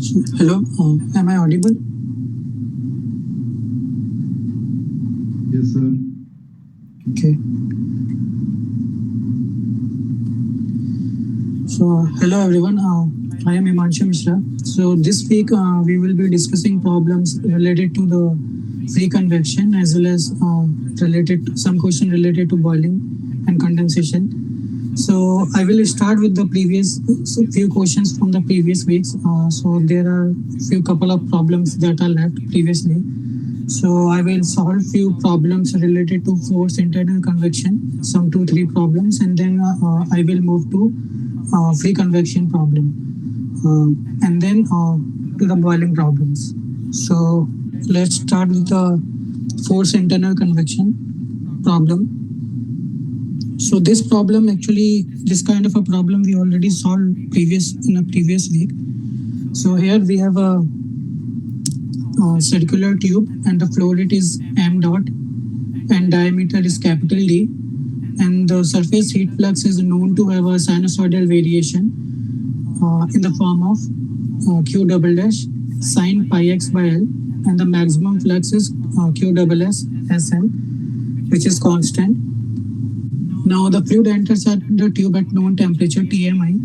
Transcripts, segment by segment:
So, hello, am I audible? Yes, sir. Okay. So, hello everyone. I am Imanshu Mishra. So, this week we will be discussing problems related to the free convection as well as related some question related to boiling and condensation. So, I will start with the previous few questions from the previous weeks. So, there are few couple of problems that are left previously. So I will solve few problems related to force internal convection, some two, three problems, and then I will move to free convection problem, and then to the boiling problems. So let's start with the force internal convection problem. So this problem actually, this kind of a problem we already solved in a previous week. So here we have a circular tube and the flow rate is m dot and diameter is capital D, and the surface heat flux is known to have a sinusoidal variation in the form of Q double dash sine pi x by L, and the maximum flux is Q double S Sm, which is constant. Now the fluid enters at the tube at known temperature Tmi,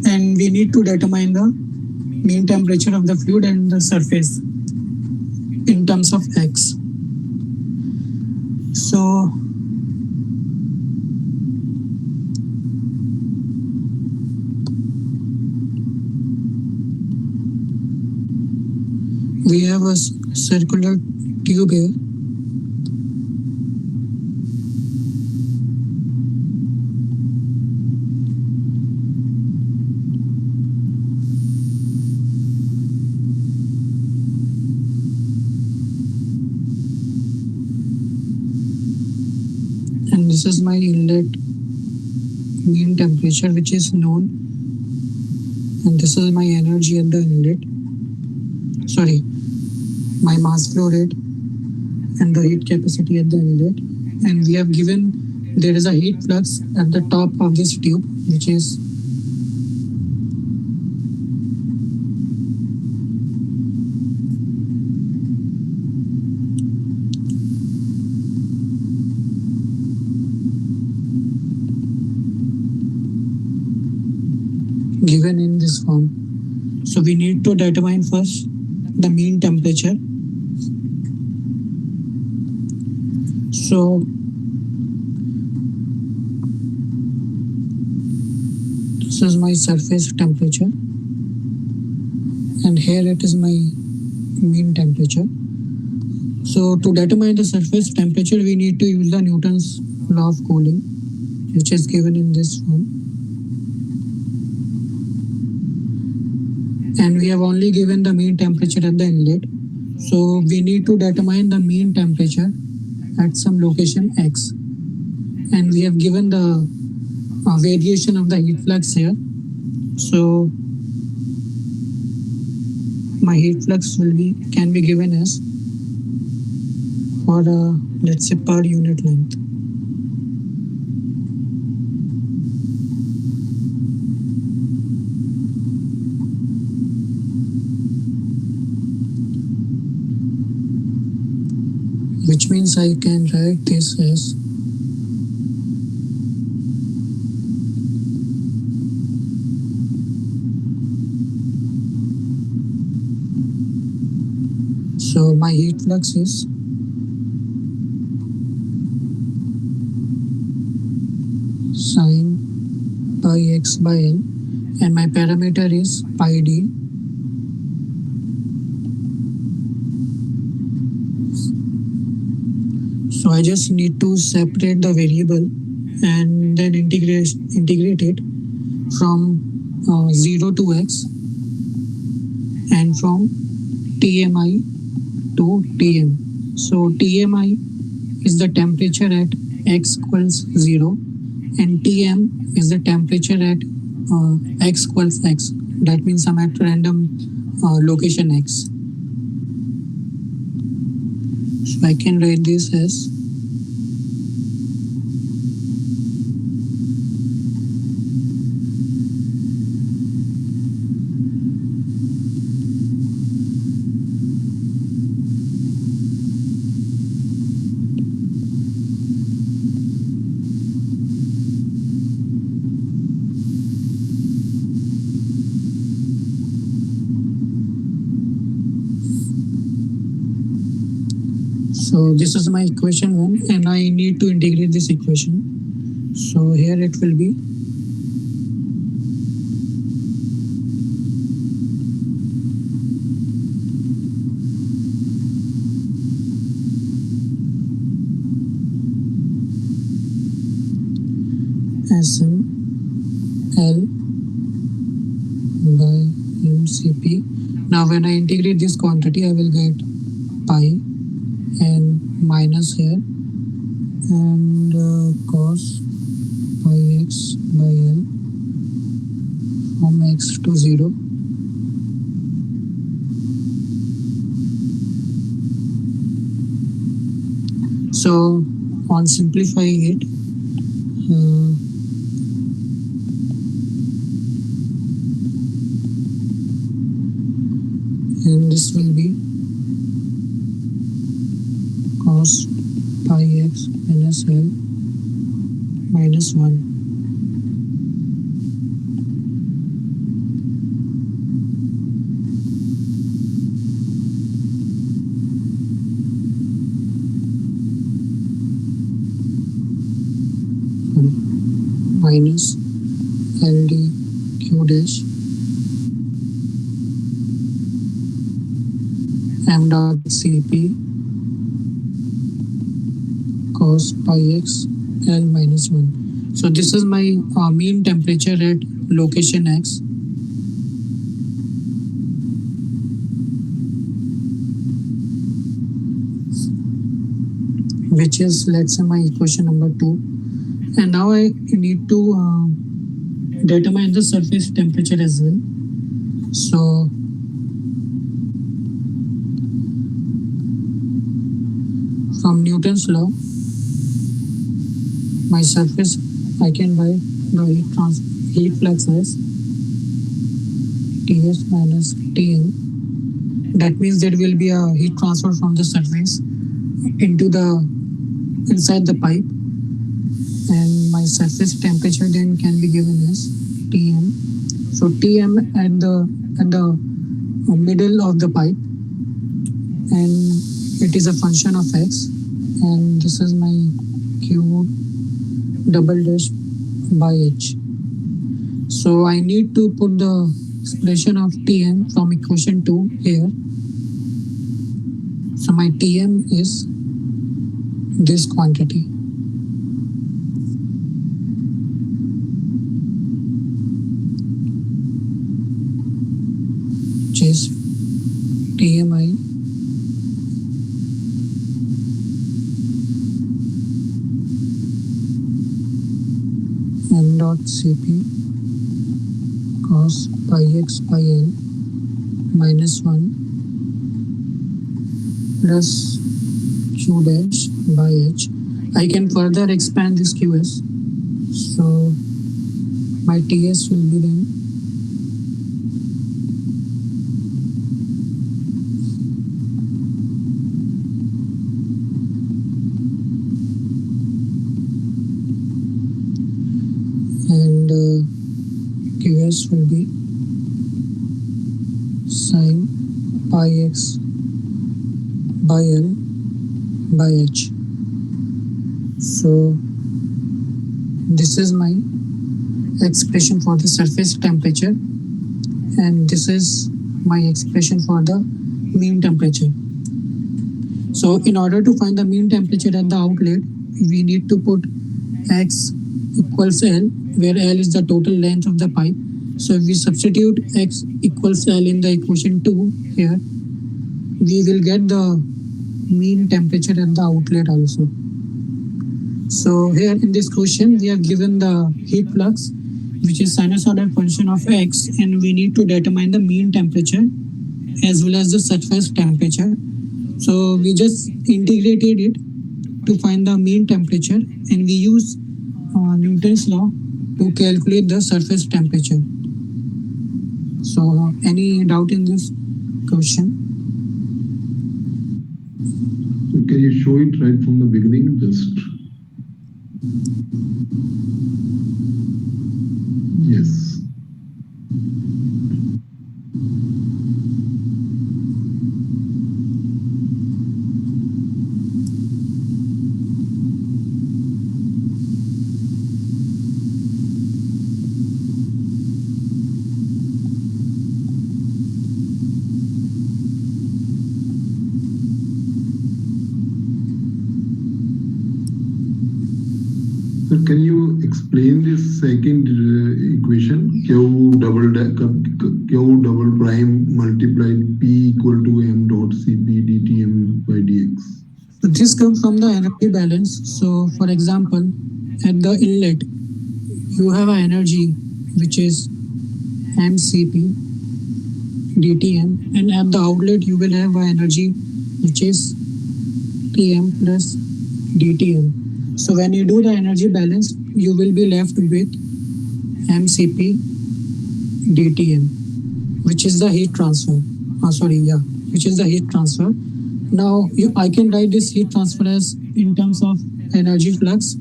and we need to determine the mean temperature of the fluid and the surface in terms of X. So we have a circular tube here. And this is my inlet mean temperature, which is known, and this is my energy at the inlet, sorry, my mass flow rate and the heat capacity at the inlet, and we have given there is a heat flux at the top of this tube, which is given in this form. So we need to determine first the mean temperature. So this is my surface temperature, and here it is my mean temperature. So to determine the surface temperature, we need to use the Newton's law of cooling, which is given in this form. And we have only given the mean temperature at the inlet. So we need to determine the mean temperature at some location X. And we have given the variation of the heat flux here. So my heat flux can be given as, or let's say per unit length. Which means I can write this as so my heat flux is sine pi x by L, and my parameter is pi d. So I just need to separate the variable and then integrate it from 0 to x and from Tmi to Tm. So Tmi is the temperature at x equals 0, and Tm is the temperature at x equals x. That means I'm at random location x. So I can write this as So this is my equation 1 and I need to integrate this equation. So here it will be Sm L by mCp. Now when I integrate this quantity, I will get pi and minus here and cos pi x by L from x to 0. So on simplifying it, and this will be cos pi x minus L minus 1. Minus LD Q dash M dot Cp cos pi x L minus 1. So this is my mean temperature at location X. Which is, let's say, my equation number 2. And now I need to determine the surface temperature as well. So from Newton's law, my surface, I can write the heat flux as Ts minus Tm. That means there will be a heat transfer from the surface into the inside the pipe, and my surface temperature then can be given as Tm. So Tm at the middle of the pipe, and it is a function of x, and this is my Q double dash by h. So I need to put the expression of Tm from equation 2 here. So my Tm is this quantity. Which is Tmi m dot Cp cos pi x by L minus 1 plus Q dash by H. I can further expand this Qs. So my Ts will be then and Qs will be sin pi x by L by H. So this is my expression for the surface temperature, and this is my expression for the mean temperature. So in order to find the mean temperature at the outlet, we need to put x equals L, where L is the total length of the pipe. So if we substitute x equals L in the equation 2 here, we will get the mean temperature at the outlet also. So here in this question, we have given the heat flux, which is sinusoidal function of x, and we need to determine the mean temperature as well as the surface temperature. So we just integrated it to find the mean temperature, and we use Newton's law to calculate the surface temperature. So any doubt in this question? So can you show it right from the beginning? Just yes. explain this second equation, Q double prime multiplied P equal to M dot Cp dTm by dx. So this comes from the energy balance. So for example, at the inlet, you have an energy which is mcp dtm, and at the outlet you will have an energy which is tm plus dtm. So when you do the energy balance, you will be left with mcp dtm, which is the heat transfer. Which is the heat transfer. Now I can write this heat transfer as in terms of energy flux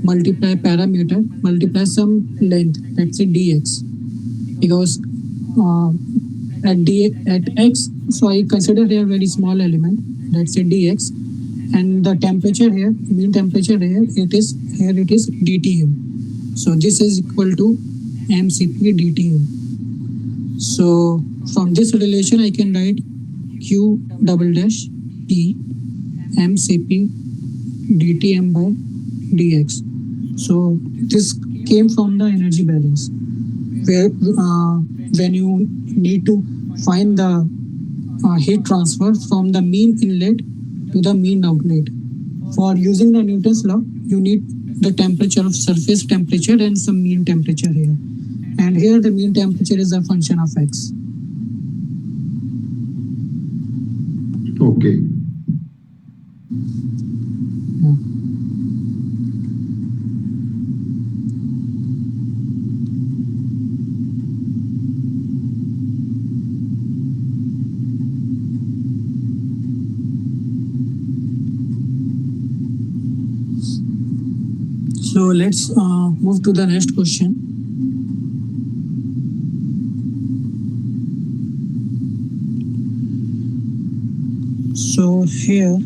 multiply parameter multiply some length, let's say dx, because uh, at x, so I consider here very small element, let's say dx, and the temperature here, mean temperature here, it is dtm. So this is equal to mcp dtm. So from this relation I can write q double dash t mcp dtm by dx. So this came from the energy balance, where when you need to find the heat transfer from the mean inlet to the mean outlet. For using the Newton's law, you need the temperature of surface temperature and some mean temperature here. And here the mean temperature is a function of x. Okay. Yeah. So let's move to the next question. So here,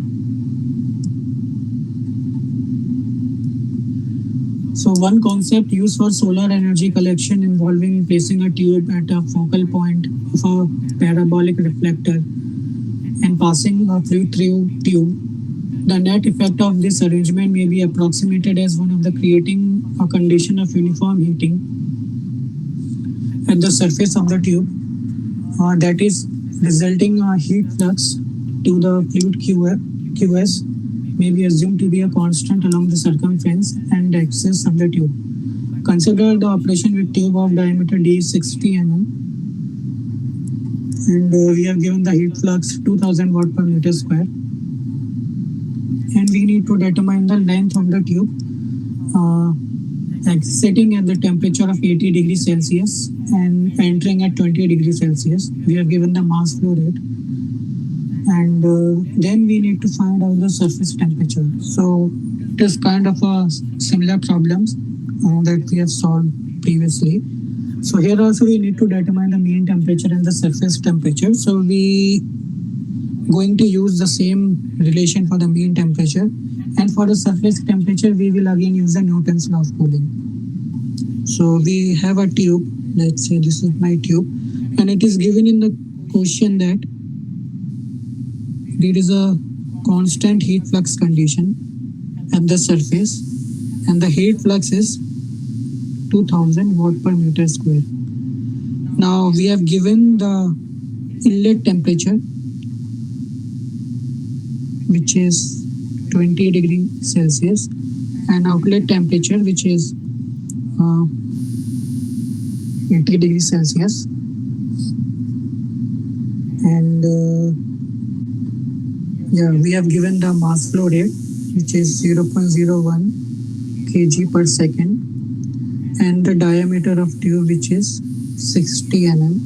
so one concept used for solar energy collection involving placing a tube at a focal point of a parabolic reflector and passing a fluid through tube. The net effect of this arrangement may be approximated as one of the creating a condition of uniform heating at the surface of the tube, that is resulting heat flux to the fluid QS may be assumed to be a constant along the circumference and axis of the tube. Consider the operation with tube of diameter d 60 mm, and we have given the heat flux 2000 watt per meter square, and we need to determine the length of the tube sitting at the temperature of 80 degrees Celsius and entering at 20 degrees Celsius. We have given the mass flow rate, and then we need to find out the surface temperature. So it is kind of a similar problems that we have solved previously. So here also we need to determine the mean temperature and the surface temperature. So we going to use the same relation for the mean temperature, and for the surface temperature we will again use the Newton's law of cooling. So we have a tube, let's say this is my tube, and it is given in the question that there is a constant heat flux condition at the surface and the heat flux is 2000 watt per meter square. Now we have given the inlet temperature, which is 20 degrees Celsius, and outlet temperature, which is 80 degrees Celsius, and we have given the mass flow rate, which is 0.01 kg per second, and the diameter of tube, which is 60 mm,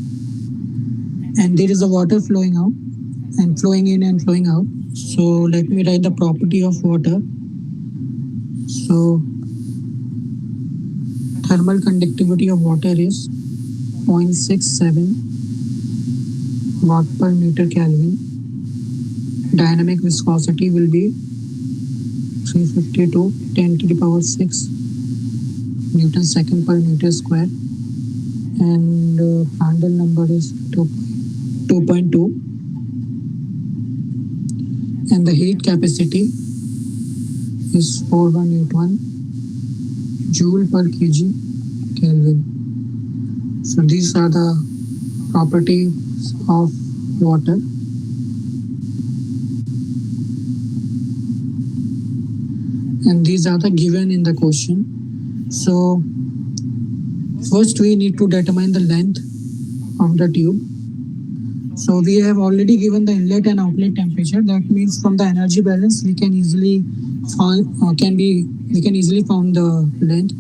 and there is a water flowing out and flowing in and flowing out. So let me write the property of water. So thermal conductivity of water is 0.67 watt per meter Kelvin. Dynamic viscosity will be 352 10 to the power 6 Newton second per meter square, and Prandtl number is 2.2, and the heat capacity is 4181 joule per kg Kelvin. So these are the properties of water. And these are the given in the question. So first we need to determine the length of the tube. So we have already given the inlet and outlet temperature. That means from the energy balance we can easily find we can easily found the length.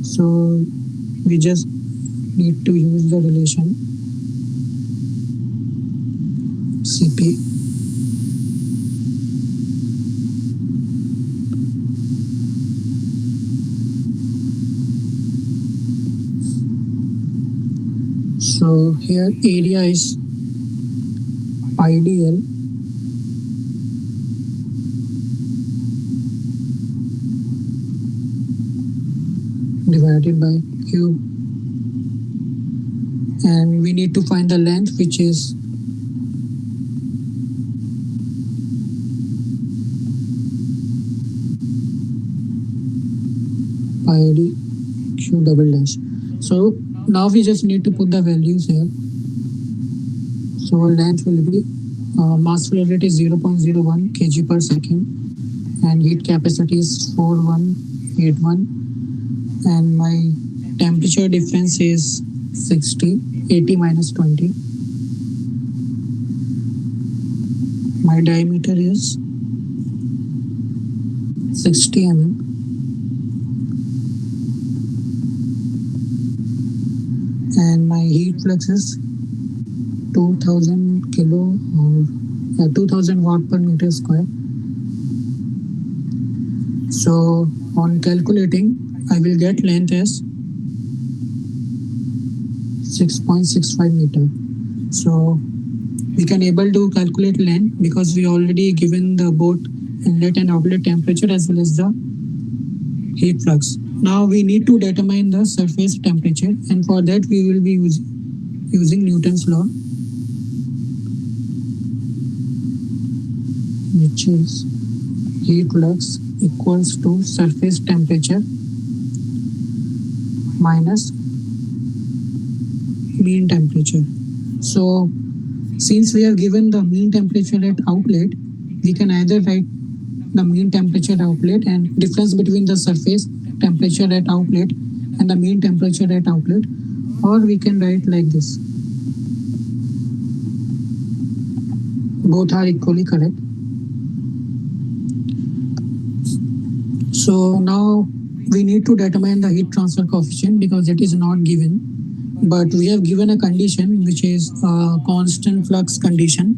So we just need to use the relation Cp. So here area is pi dl divided by cube, and we need to find the length, which is pi d q double dash. So now we just need to put the values here. So length will be mass flow rate is 0.01 kg per second, and heat capacity is 4181, and my temperature difference is 60, 80 minus 20. My diameter is 60 mm, and my heat flux is 2000 kilo or 2000 watt per meter square. So on calculating, I will get length as 6.65 meter. So we can able to calculate length because we already given the both inlet and outlet temperature as well as the heat flux. Now we need to determine the surface temperature, and for that we will be using Newton's law, which is heat flux equals to surface temperature minus mean temperature. So since we have given the mean temperature at outlet, we can either write the mean temperature at outlet and difference between the surface temperature at outlet and the mean temperature at outlet, or we can write like this. Both are equally correct. So now we need to determine the heat transfer coefficient because it is not given, but we have given a condition which is a constant flux condition.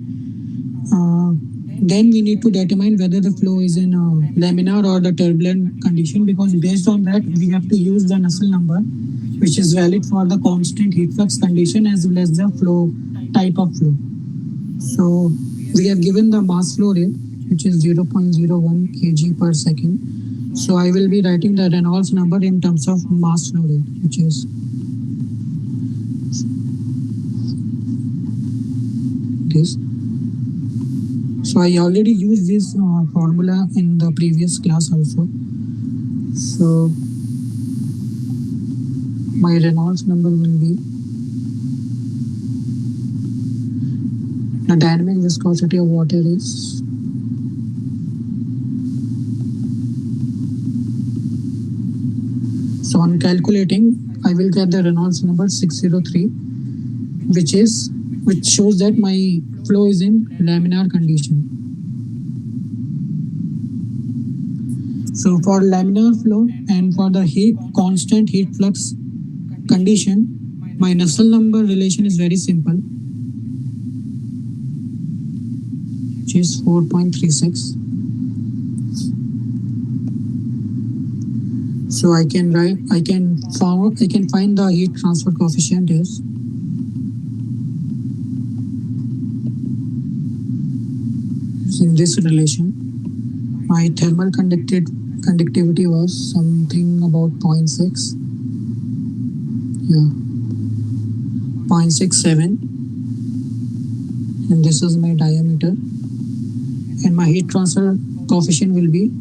Then we need to determine whether the flow is in a laminar or the turbulent condition, because based on that we have to use the Nusselt number, which is valid for the constant heat flux condition as well as the flow type of flow. So we have given the mass flow rate, which is 0.01 kg per second. So I will be writing the Reynolds number in terms of mass flow rate, which is this. So I already used this formula in the previous class also. So my Reynolds number will be the dynamic viscosity of water is so on calculating I will get the Reynolds number 603, which shows that my flow is in laminar condition. So for laminar flow and for the constant heat flux condition, my Nusselt number relation is very simple, which is 4.36. So I can find the heat transfer coefficient is in this relation. My thermal conductivity was something about 0.6. Yeah, 0.67, and this is my diameter, and my heat transfer coefficient will be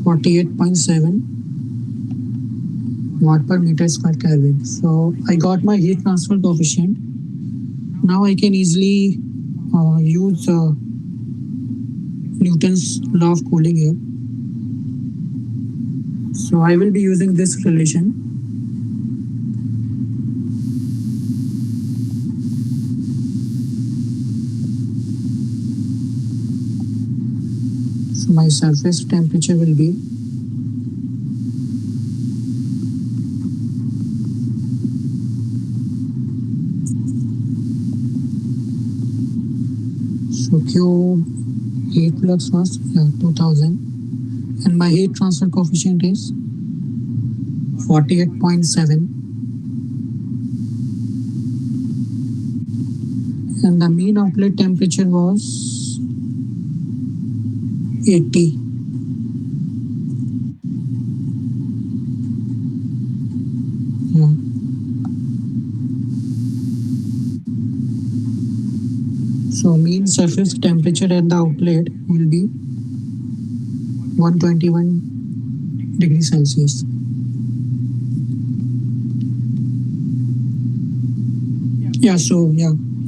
48.7, watt per meter square Kelvin. So I got my heat transfer coefficient. Now I can easily use Newton's law of cooling here. So I will be using this relation. So my surface temperature will be so Q heat flux was 2000 and my heat transfer coefficient is 48.7 and the mean outlet temperature was 80. Yeah. So mean surface temperature at the outlet will be 121 degrees Celsius.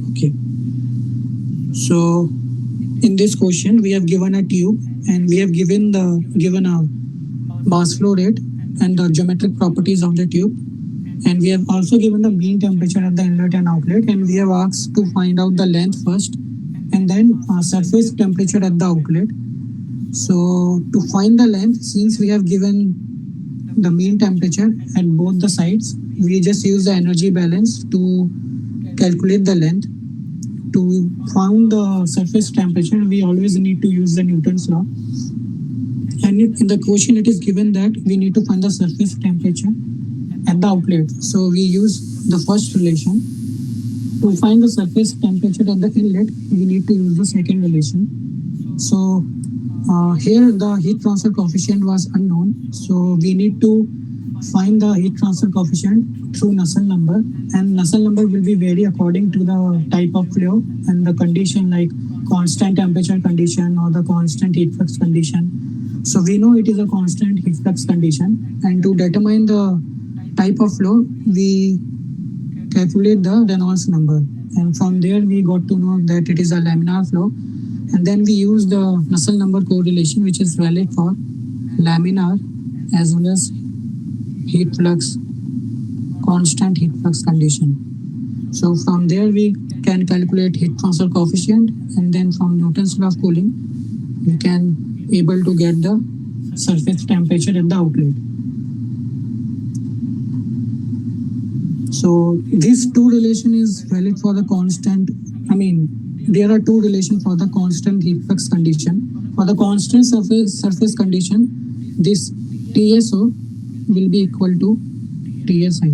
Okay. So in this question, we have given a tube and we have given a mass flow rate and the geometric properties of the tube. And we have also given the mean temperature at the inlet and outlet. And we have asked to find out the length first and then surface temperature at the outlet. So to find the length, since we have given the mean temperature at both the sides, we just use the energy balance to calculate the length. To find the surface temperature, we always need to use the Newton's law. And in the question, it is given that we need to find the surface temperature at the outlet. So we use the first relation. To find the surface temperature at the inlet, we need to use the second relation. So here the heat transfer coefficient was unknown. So we need to find the heat transfer coefficient through Nusselt number, and Nusselt number will be vary according to the type of flow and the condition, like constant temperature condition or the constant heat flux condition. So we know it is a constant heat flux condition, and to determine the type of flow, we calculate the Reynolds number, and from there we got to know that it is a laminar flow, and then we use the Nusselt number correlation, which is valid for laminar as well as heat flux, constant heat flux condition. So from there we can calculate heat transfer coefficient, and then from Newton's law of cooling we can able to get the surface temperature at the outlet. So this two relation is valid for the constant. There are two relations for the constant heat flux condition. For the constant surface condition, this TSO will be equal to TSI.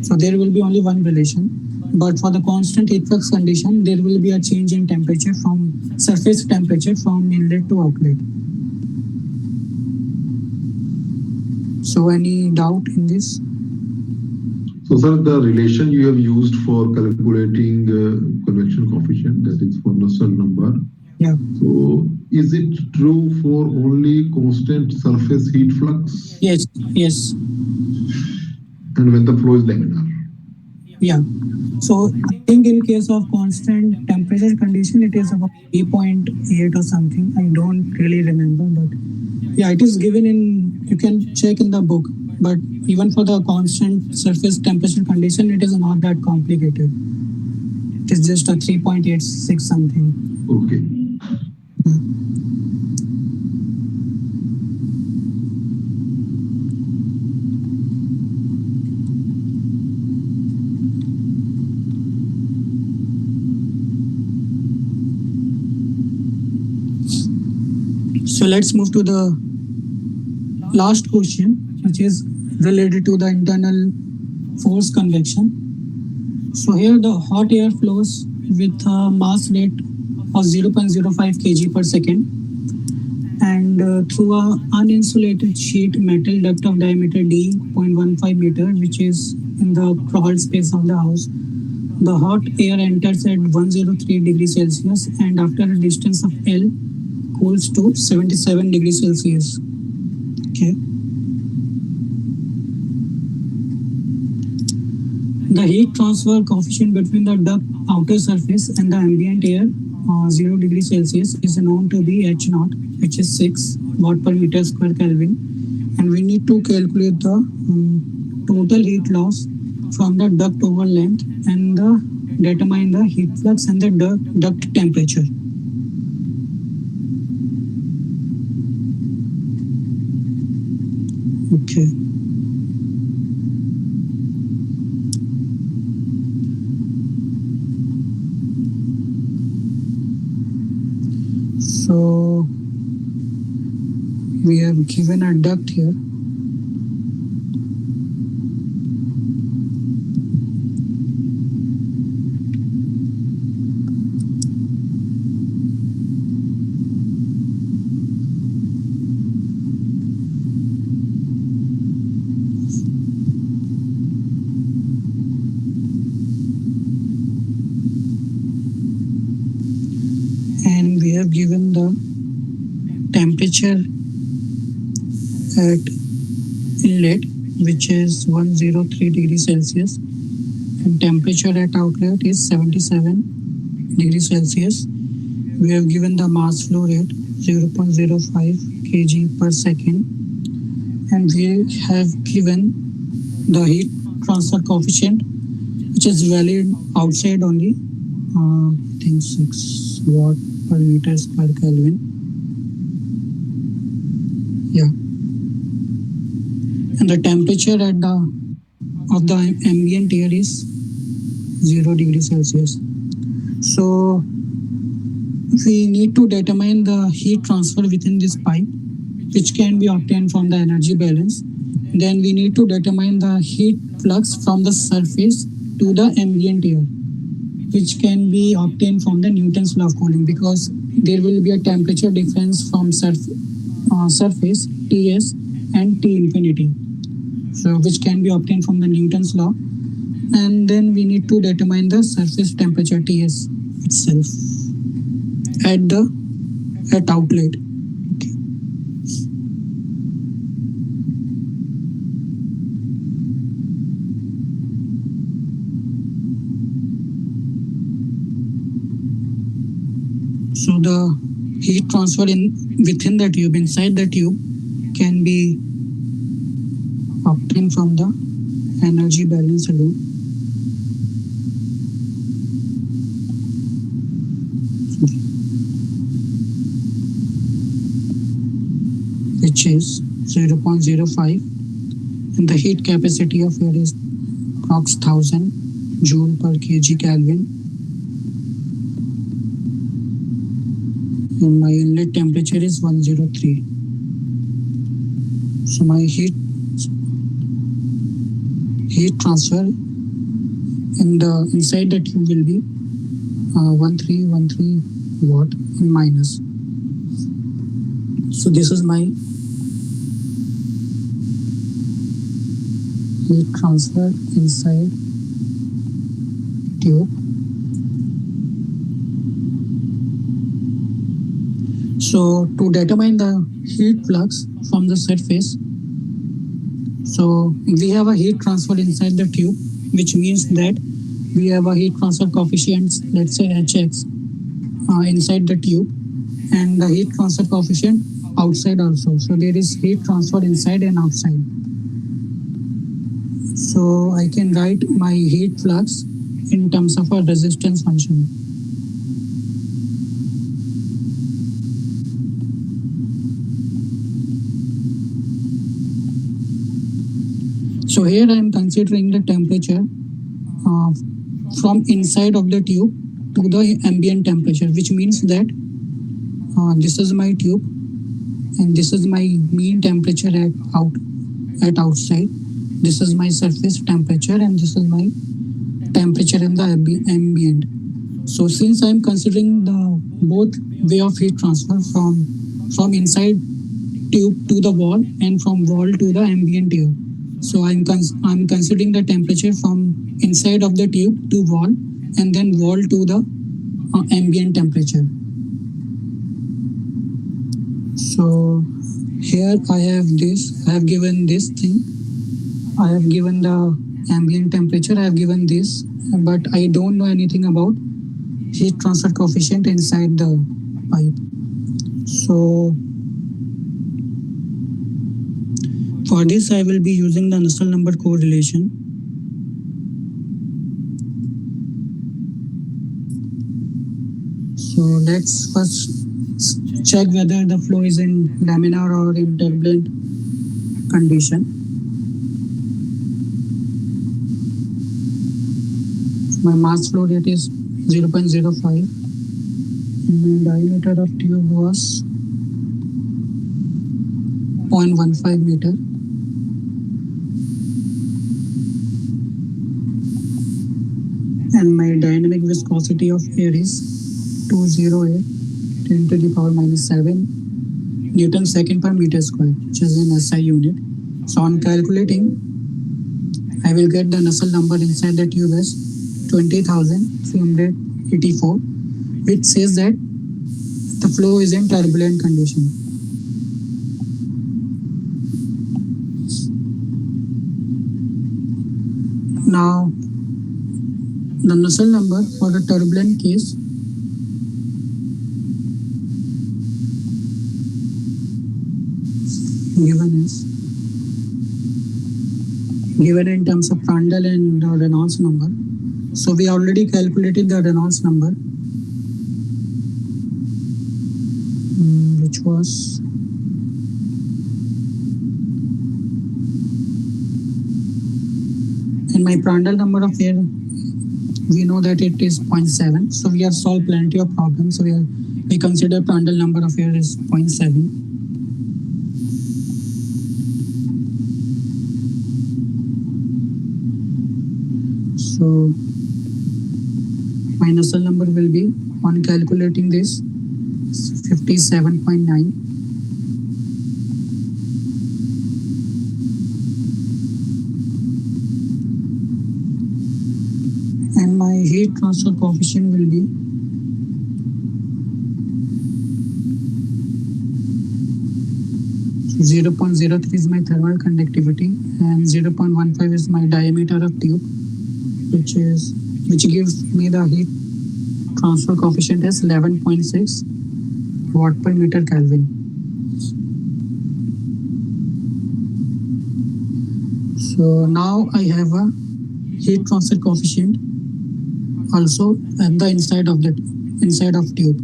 So there will be only one relation. But for the constant heat flux condition, there will be a change in temperature from surface temperature from inlet to outlet. So any doubt in this? So, sir, the relation you have used for calculating convection coefficient, that is for Nusselt number. Yeah. So, is it true for only constant surface heat flux? Yes. And when the flow is laminar? Yeah. So I think in case of constant temperature condition, it is about 3.8 or something. I don't really remember, but yeah, it is given in, you can check in the book. But even for the constant surface temperature condition, it is not that complicated. It is just a 3.86 something. Okay. So let's move to the last question, which is related to the internal force convection. So here the hot air flows with a mass rate of 0.05 kg per second, and through a uninsulated sheet metal duct of diameter d 0.15 meter, which is in the crawl space of the house. The hot air enters at 103 degrees Celsius, and after a distance of L, cools to 77 degrees Celsius. Okay. The heat transfer coefficient between the duct outer surface and the ambient air, 0 degrees Celsius, is known to be H naught, which is 6 watt per meter square Kelvin. And we need to calculate the total heat loss from the duct over length and determine the heat flux and the duct temperature. Okay. So we have given a duct here. And we have given the temperature at inlet, which is 103 degrees Celsius, and temperature at outlet is 77 degrees Celsius. We have given the mass flow rate 0.05 kg per second, and we have given the heat transfer coefficient, which is valid outside only, I think 6 watt per meter square Kelvin. Yeah. And the temperature at the of the ambient air is 0 degrees Celsius. So we need to determine the heat transfer within this pipe, which can be obtained from the energy balance. Then we need to determine the heat flux from the surface to the ambient air, which can be obtained from the Newton's law of cooling, because there will be a temperature difference from surface Ts and T infinity, so which can be obtained from the Newton's law. And then we need to determine the surface temperature Ts itself at outlet. Okay. So the heat transfer within the tube, inside the tube, can be obtained from the energy balance alone. Which is 0.05, and the heat capacity of air is approx 1000 joule per kg Kelvin. And my inlet temperature is 103. So my heat transfer inside the tube will be 1313 watt in minus. So this is my heat transfer inside tube. So to determine the heat flux from the surface, so we have a heat transfer inside the tube, which means that we have a heat transfer coefficient, let's say Hx, inside the tube, and the heat transfer coefficient outside also. So there is heat transfer inside and outside. So I can write my heat flux in terms of a resistance function. So here I am considering the temperature from inside of the tube to the ambient temperature, which means that this is my tube and this is my mean temperature at outside. This is my surface temperature and this is my temperature in the ambient. So since I am considering the both way of heat transfer from inside tube to the wall and from wall to the ambient air, so I'm considering the temperature from inside of the tube to wall and then wall to the ambient temperature. So here I have given this thing. I have given the ambient temperature. I have given this, but I don't know anything about heat transfer coefficient inside the pipe. So for this, I will be using the Nusselt number correlation. So let's first check whether the flow is in laminar or in turbulent condition. My mass flow rate is 0.05 and my diameter of tube was 0.15 meter. And my dynamic viscosity of air is 208 10 to the power minus 7 Newton second per meter square, which is in SI unit. So on calculating, I will get the Nusselt number inside the tube as 20,384, which says that the flow is in turbulent condition. Now, the Nusselt number for the turbulent case given in terms of Prandtl and Reynolds number. So we already calculated the Reynolds number, which was and my Prandtl number of air, we know that it is 0.7. So we have solved plenty of problems. So we consider Prandtl number of air is 0.7. So my Nusselt number will be, on calculating this, 57.9. And my heat transfer coefficient will be 0.03 is my thermal conductivity and 0.15 is my diameter of tube, which gives me the heat transfer coefficient as 11.6 watt per meter Kelvin. So now I have a heat transfer coefficient also at the inside of tube.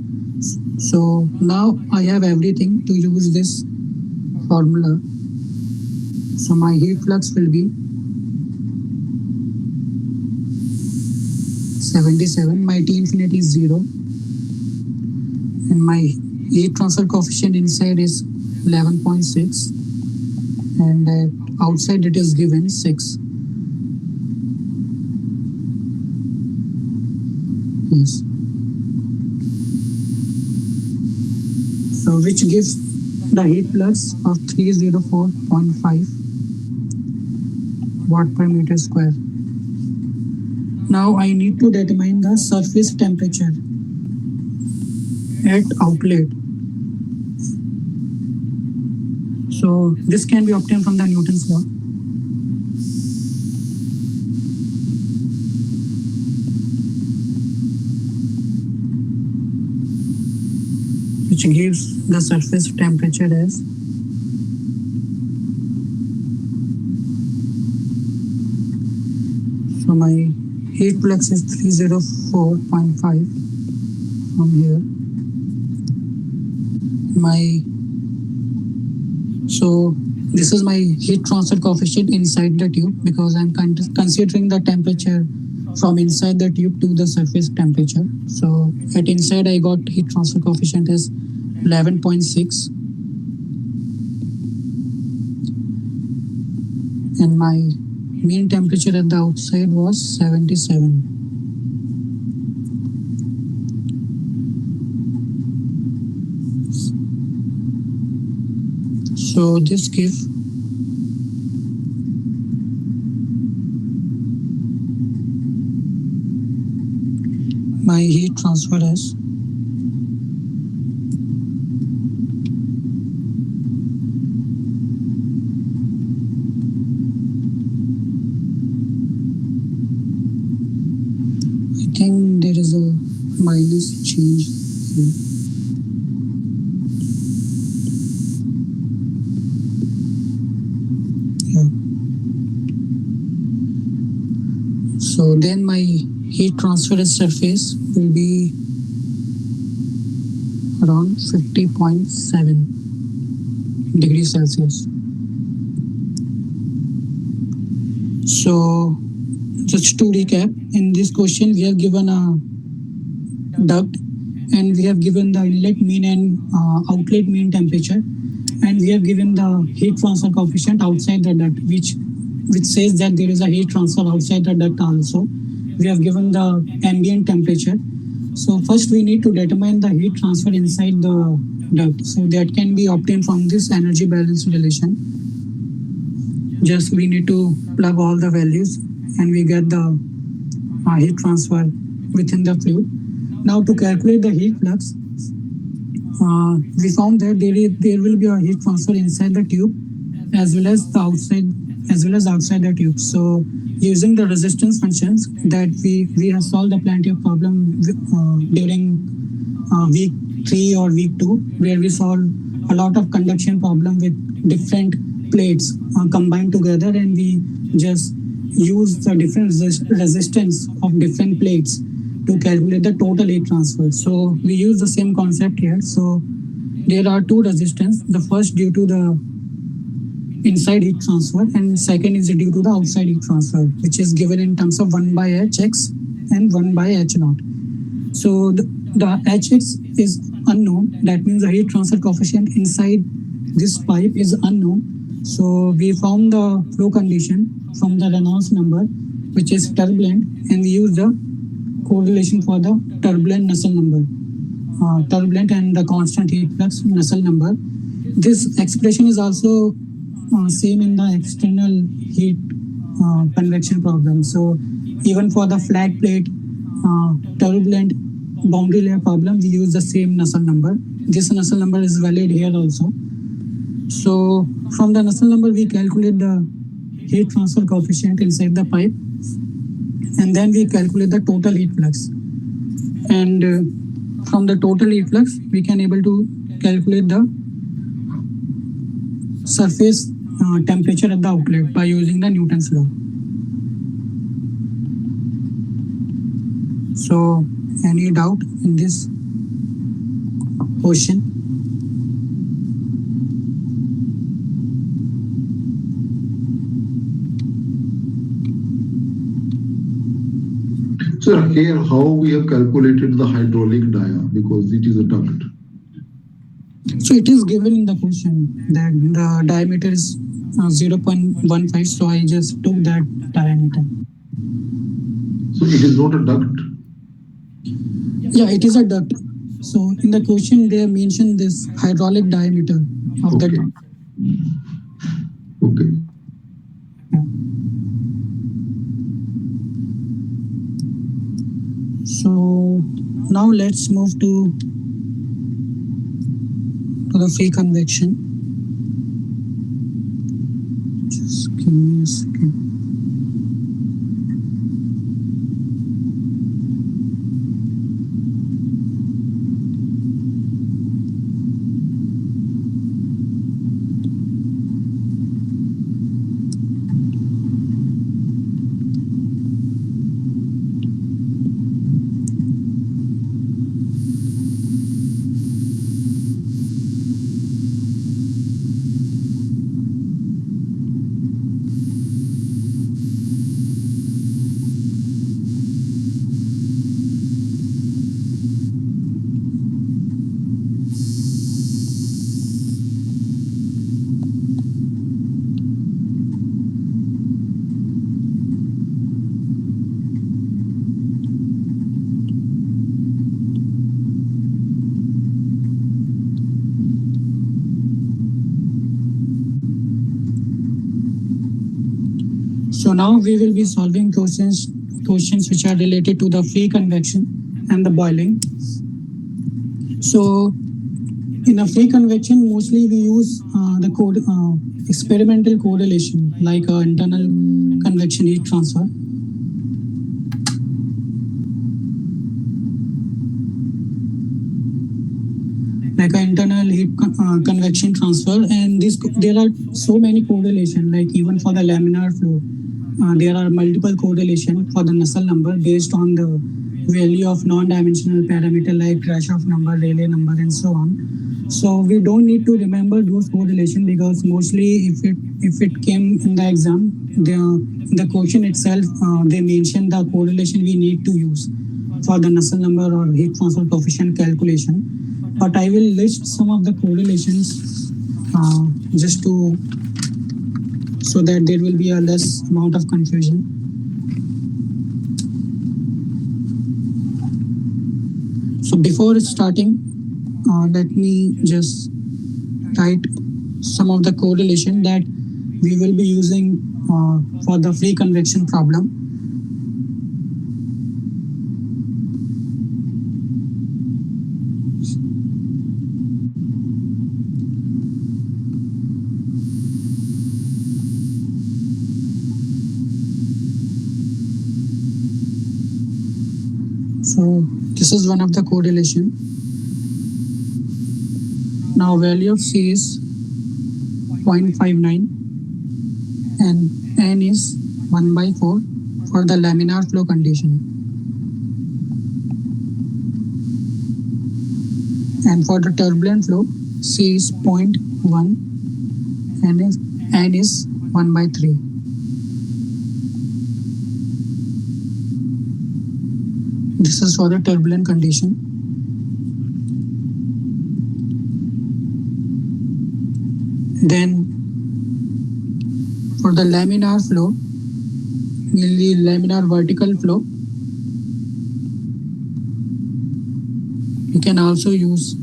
So now I have everything to use this formula. So my heat flux will be 77, my T infinity is 0, and my heat transfer coefficient inside is 11.6, and outside it is given 6. Yes. So which gives the heat flux of 304.5 watt per meter square. Now I need to determine the surface temperature at outlet. So this can be obtained from the Newton's law. Which gives the surface temperature as so my heat flux is 304.5 from here. So this is my heat transfer coefficient inside the tube, because I'm considering the temperature from inside the tube to the surface temperature. So at inside I got heat transfer coefficient as 11.6, and my mean temperature at the outside was 77. So this gives my heat transfer as 11.6 minus change here. Yeah. So then my heat transfer surface will be around 50.7 degrees Celsius. So just to recap, in this question we have given a duct and we have given the inlet mean and outlet mean temperature, and we have given the heat transfer coefficient outside the duct, which says that there is a heat transfer outside the duct also. We have given the ambient temperature. So first we need to determine the heat transfer inside the duct. So that can be obtained from this energy balance relation. Just we need to plug all the values and we get the heat transfer within the fluid. Now to calculate the heat flux, we found that there will be a heat transfer inside the tube as well as outside the tube. So using the resistance functions that we have solved the plenty of problem during week 3 or week 2, where we solved a lot of conduction problem with different plates combined together, and we just use the different resistance of different plates to calculate the total heat transfer. So we use the same concept here. So there are two resistance. The first due to the inside heat transfer, and second is due to the outside heat transfer, which is given in terms of 1 by Hx and 1 by H naught. So the Hx is unknown. That means the heat transfer coefficient inside this pipe is unknown. So we found the flow condition from the Reynolds number, which is turbulent, and we use the correlation for the turbulent Nusselt number, turbulent and the constant heat flux Nusselt number. This expression is also same in the external heat convection problem. So even for the flat plate turbulent boundary layer problem, we use the same Nusselt number. This Nusselt number is valid here also. So from the Nusselt number, we calculate the heat transfer coefficient inside the pipe, and then we calculate the total heat flux. And from the total heat flux, we can able to calculate the surface temperature at the outlet by using the Newton's law. So any doubt in this question? So here, how we have calculated the hydraulic dia, because it is a duct. So it is given in the question that the diameter is 0.15. So I just took that diameter. So it is not a duct. Yeah, it is a duct. So in the question they have mentioned this hydraulic diameter of the duct. Okay. So now let's move to the free convection. Just give me a second. So now we will be solving questions which are related to the free convection and the boiling. So in a free convection, mostly we use the experimental correlation, like internal convection heat transfer. like an internal convection transfer, and this there are so many correlation, like even for the laminar flow, there are multiple correlation for the Nusselt number based on the value of non-dimensional parameter like Grashof number, Rayleigh number, and so on. So we don't need to remember those correlation, because mostly if it came in the exam, the question itself, they mention the correlation we need to use for the Nusselt number or heat transfer coefficient calculation. But I will list some of the correlations just to, so that there will be a less amount of confusion. So before starting, let me just write some of the correlation that we will be using for the free convection problem. So this is one of the correlation. Now value of C is 0.59 and N is 1/4 for the laminar flow condition. And for the turbulent flow, C is 0.1 and N is 1/3. This is for the turbulent condition. Then for the laminar flow, mainly laminar vertical flow, you can also use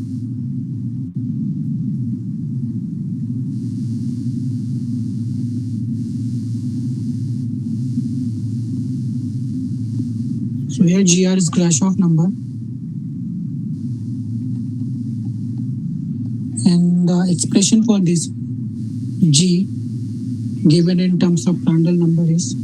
so here GR is Grashof number, and the expression for this G given in terms of Prandtl number is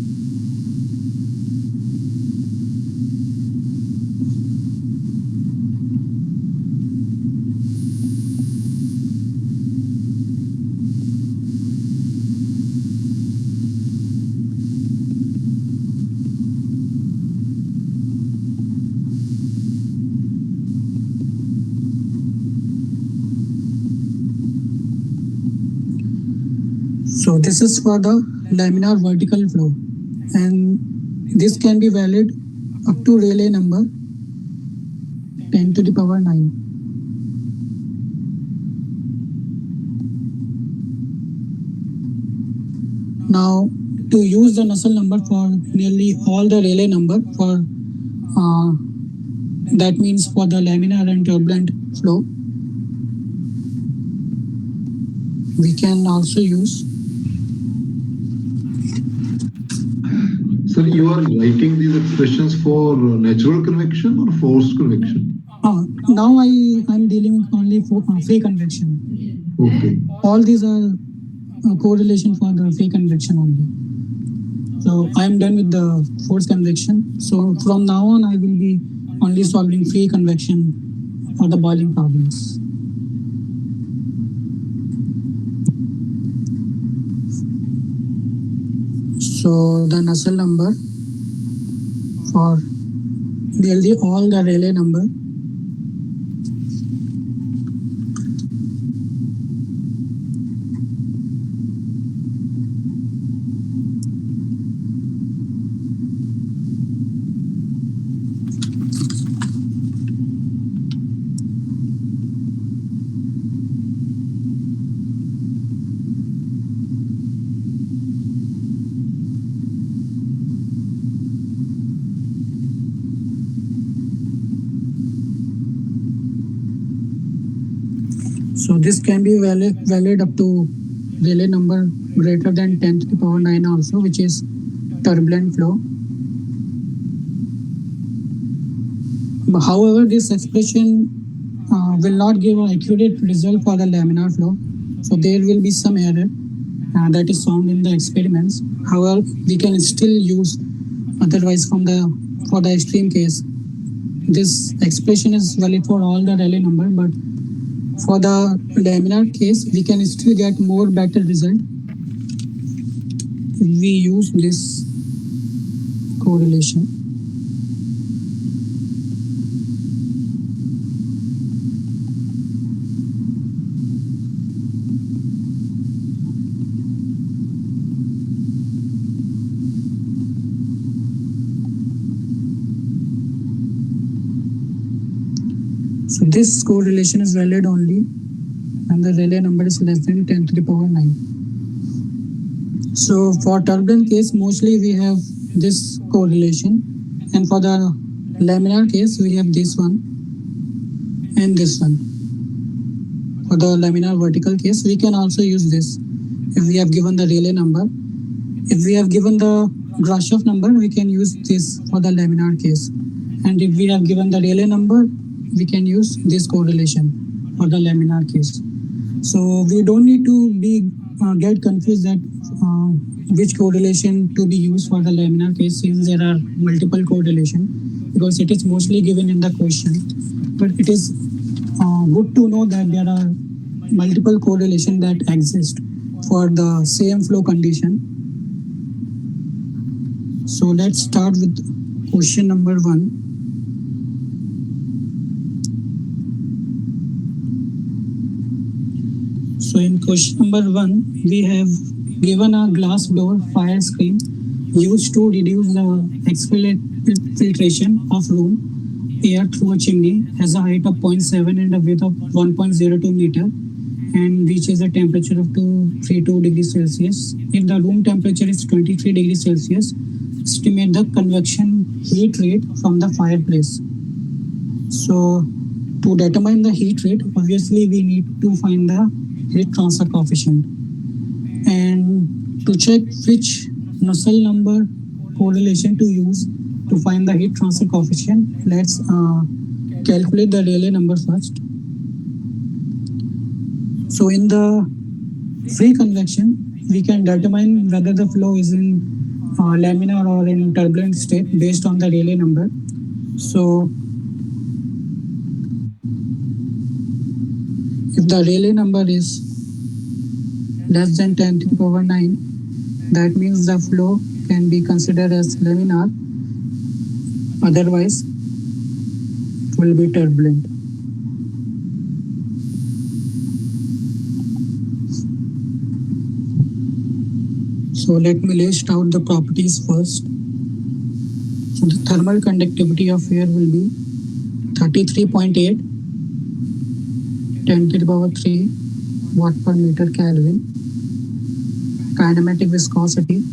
so this is for the laminar vertical flow, and this can be valid up to Rayleigh number 10⁹. Now to use the Nusselt number for nearly all the Rayleigh number for that means for the laminar and turbulent flow, we can also use. Sir, you are writing these expressions for natural convection or forced convection? Now I'm dealing with only for free convection. Okay. All these are correlation for the free convection only. So I'm done with the forced convection. So from now on, I will be only solving free convection for the boiling problems. So the Nusselt number for nearly all the Rayleigh number so this can be valid up to Rayleigh number greater than 10⁹ also, which is turbulent flow. But however, this expression will not give an accurate result for the laminar flow. So there will be some error that is found in the experiments. However, we can still use otherwise for the extreme case. This expression is valid for all the Rayleigh number, but For the laminar case, we can still get more better result if we use this correlation. So this correlation is valid only when the Rayleigh number is less than 10 to the power 9. So for turbulent case, mostly we have this correlation, and for the laminar case, we have this one and this one. For the laminar vertical case, we can also use this if we have given the Rayleigh number. If we have given the Grashof number, we can use this for the laminar case. And if we have given the Rayleigh number, we can use this correlation for the laminar case. So we don't need to be get confused that which correlation to be used for the laminar case, since there are multiple correlation, because it is mostly given in the question. But it is good to know that there are multiple correlation that exist for the same flow condition. So let's start with question number 1. So in question number 1, we have given a glass door fire screen used to reduce the exfiltration of room air through a chimney, has a height of 0.7 and a width of 1.02 meter, and reaches a temperature of 232 degrees Celsius. If the room temperature is 23 degrees Celsius, estimate the convection heat rate from the fireplace. So to determine the heat rate, obviously we need to find the heat transfer coefficient. And to check which Nusselt number correlation to use to find the heat transfer coefficient, let's calculate the Rayleigh number first. So in the free convection, we can determine whether the flow is in laminar or in turbulent state based on the Rayleigh number. So if the Rayleigh number is less than 10 to the power 9, that means the flow can be considered as laminar. Otherwise, it will be turbulent. So let me list out the properties first. So the thermal conductivity of air will be 33.8 10 to the power 3 watt per meter Kelvin. Kinematic viscosity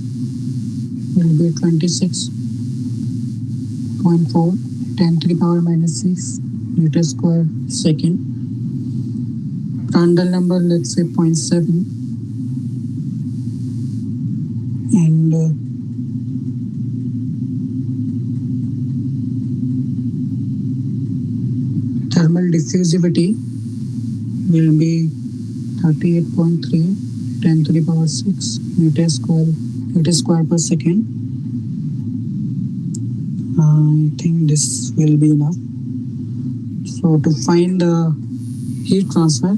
will be 26.4 10 to the power minus 6 meter square second. Prandtl number, let's say 0.7, and thermal diffusivity will be 38.3 10 to the power 6 meter square per second. I think this will be enough. So to find the heat transfer,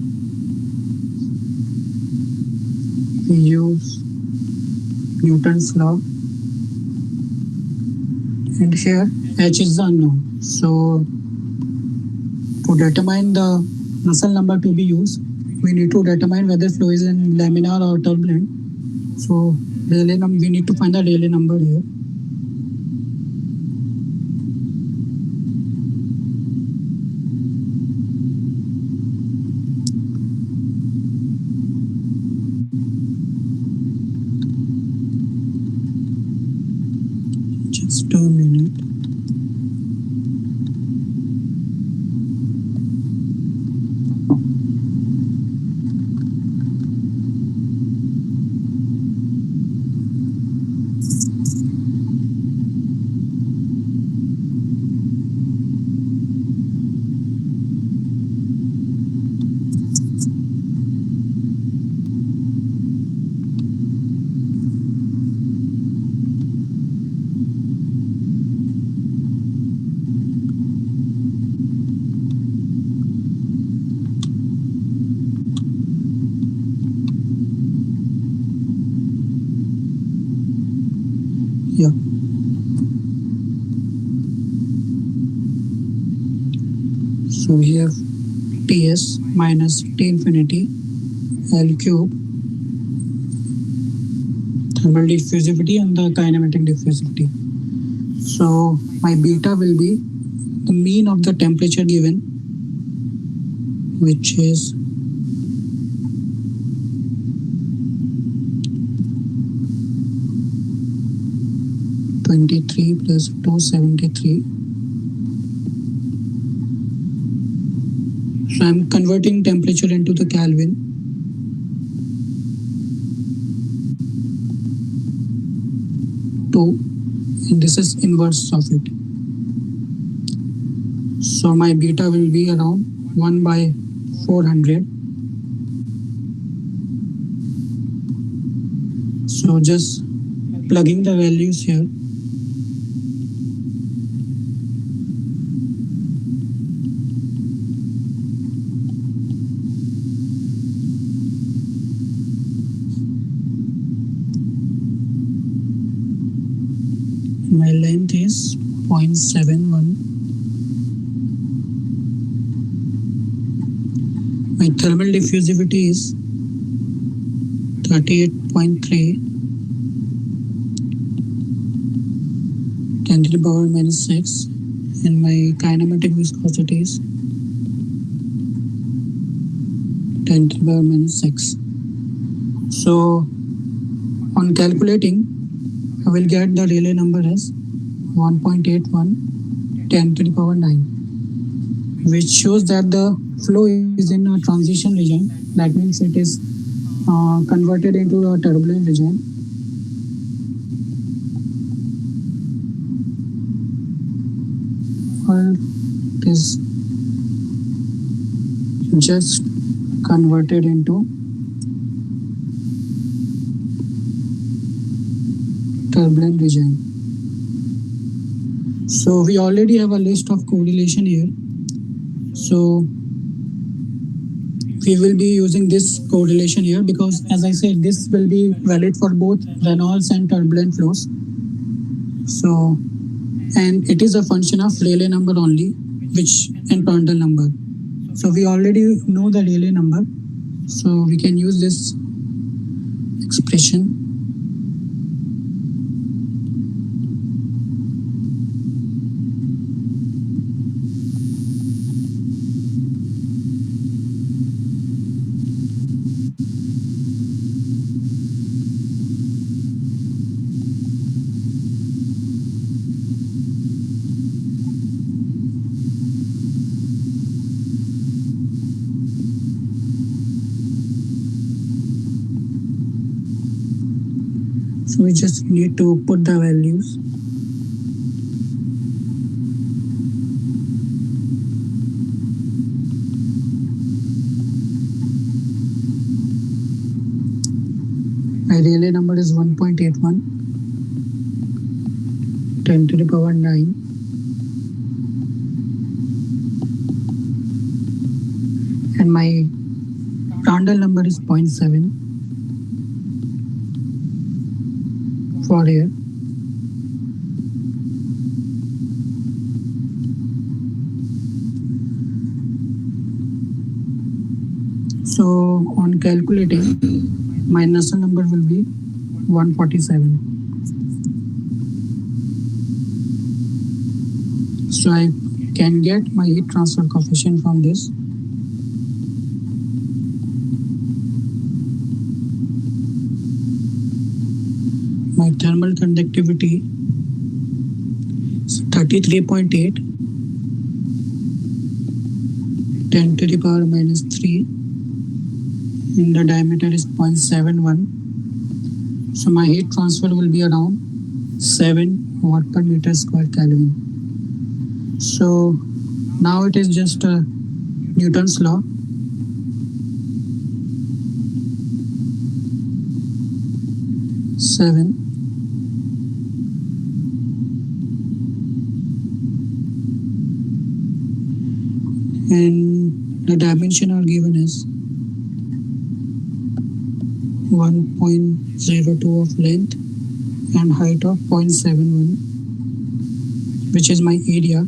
we use Newton's law, and here H is the unknown. So to determine the Nusselt number to be used, we need to determine whether flow is in laminar or turbulent. So we need to find the Rayleigh number here. Just a minute. Yeah. So we have Ts minus T infinity L cube thermal diffusivity and the kinematic diffusivity. So my beta will be the mean of the temperature given, which is 23 plus 273. So I'm converting temperature into the Kelvin. Two, and this is inverse of it. So my beta will be around 1 by 400. So just plugging the values here. My length is 0.71. My thermal diffusivity is 38.3, 10 to the power minus 6, and my kinematic viscosity is 10 to the power minus 6. So on calculating, I will get the Rayleigh number as 1.81 10 to the power 9, which shows that the flow is in a transition region. That means it is converted into a turbulent region. Or it is just converted into turbulent region. So we already have a list of correlation here. So we will be using this correlation here because, as I said, this will be valid for both Reynolds and turbulent flows. So, and it is a function of Rayleigh number only, which and Prandtl number. So we already know the Rayleigh number. So we can use this expression. So we just need to put the values. My Rayleigh number is 1.81, 10 to the power 9. And my Prandtl number is 0.7 for air. So on calculating, my Nusselt number will be 147. So I can get my heat transfer coefficient from this. My thermal conductivity is 33.8, 10 to the power minus 3, and the diameter is 0.71. So my heat transfer will be around 7 watt per meter square Kelvin. So now it is just Newton's law. Seven. And the dimension are given as 1.02 of length and height of 0.71, which is my area,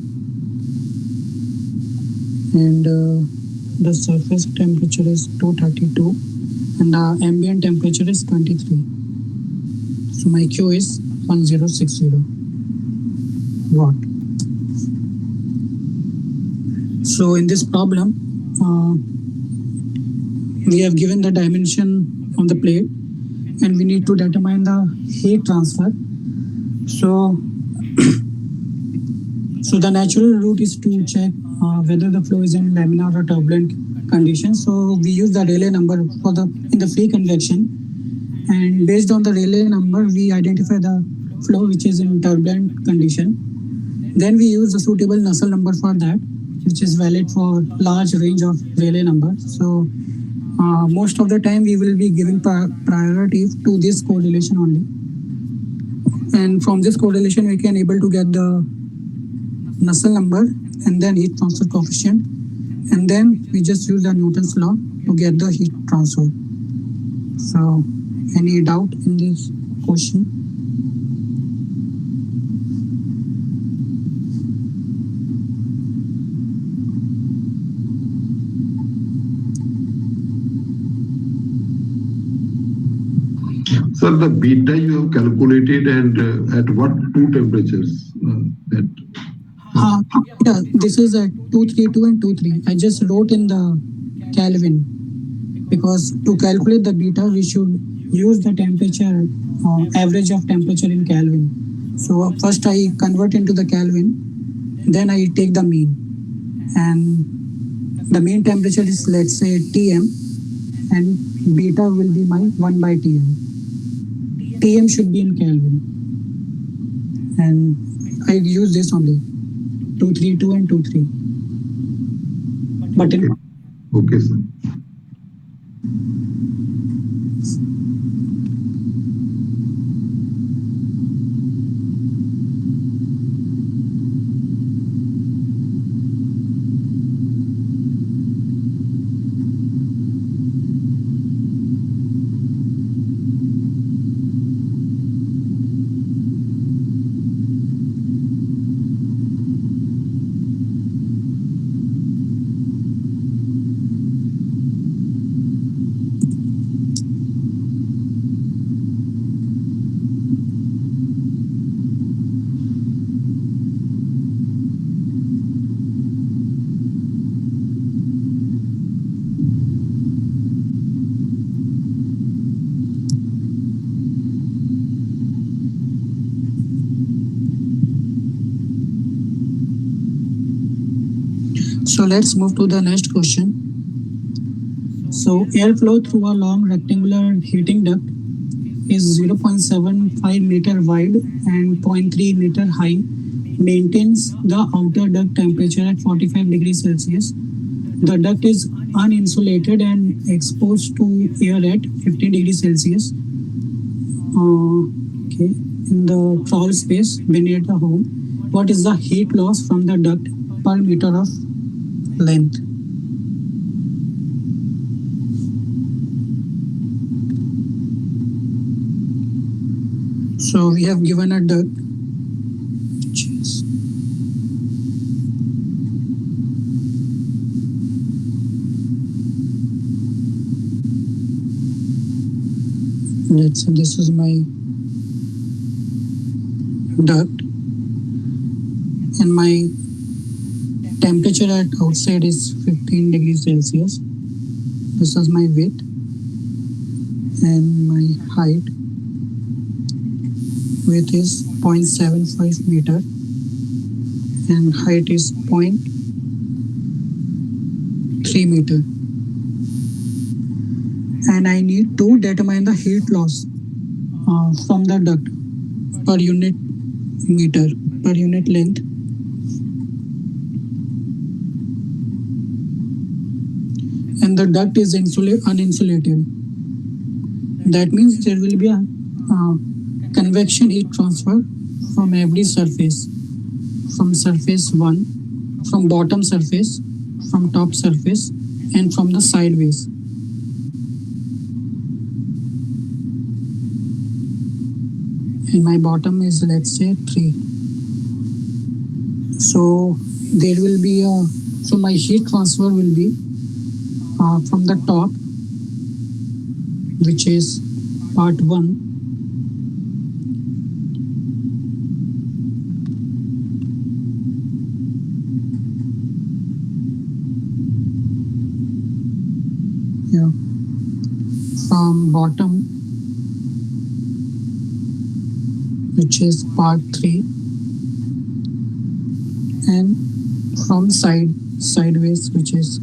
and the surface temperature is 232 and the ambient temperature is 23. So my Q is 1060 watt. So in this problem, we have given the dimension of the plate and we need to determine the heat transfer. So, so the natural route is to check whether the flow is in laminar or turbulent condition. So we use the Rayleigh number for the in the free convection, and based on the Rayleigh number, we identify the flow which is in turbulent condition. Then we use the suitable Nusselt number for that, which is valid for large range of Rayleigh number. So most of the time we will be giving priority to this correlation only. And from this correlation, we can able to get the Nusselt number and then heat transfer coefficient. And then we just use the Newton's law to get the heat transfer. So any doubt in this question? Sir, the beta you have calculated and at what two temperatures? That Yeah, this is a 232 and 23. I just wrote in the Kelvin because to calculate the beta, we should use the temperature, average of temperature in Kelvin. So first I convert into the Kelvin, then I take the mean, and the mean temperature is, let's say, Tm, and beta will be my 1 by Tm. Tm should be in Kelvin, and I use this only 232 and 23. But in okay, sir. So let's move to the next question. So airflow through a long rectangular heating duct is 0.75 meter wide and 0.3 meter high, maintains the outer duct temperature at 45 degrees Celsius. The duct is uninsulated and exposed to air at 15 degrees Celsius. Okay, in the crawl space beneath the home, what is the heat loss from the duct per meter of length? So we have given a duct which is let's say this is my duct and my temperature at outside is 15 degrees Celsius. This is my width and my height. Width is 0.75 meter and height is 0.3 meter. And I need to determine the heat loss from the duct per unit meter, per unit length. And the duct is uninsulated. That means there will be a convection heat transfer from every surface, from surface 1, from bottom surface, from top surface, and from the sideways. and my bottom is, let's say, 3. So there will be a, so my heat transfer will be from the top, which is part 1, yeah, from bottom, which is part 3, and from sideways, which is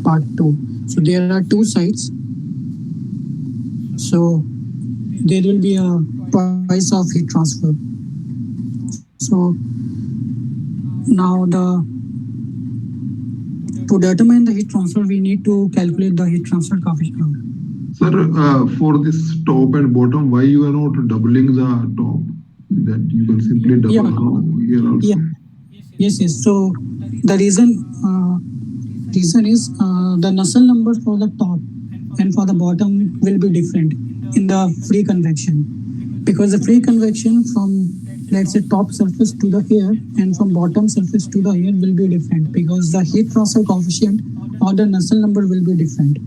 part 2. So there are two sides. So there will be a twice of heat transfer. So now to determine the heat transfer, we need to calculate the heat transfer coefficient. Sir, for this top and bottom, why you are not doubling the top? That you can simply Yeah, double here yeah, also. yes. So the reason is the Nusselt number for the top and for the bottom will be different in the free convection, because the free convection from, let's say, top surface to the air and from bottom surface to the air will be different, because the heat transfer coefficient or the Nusselt number will be different.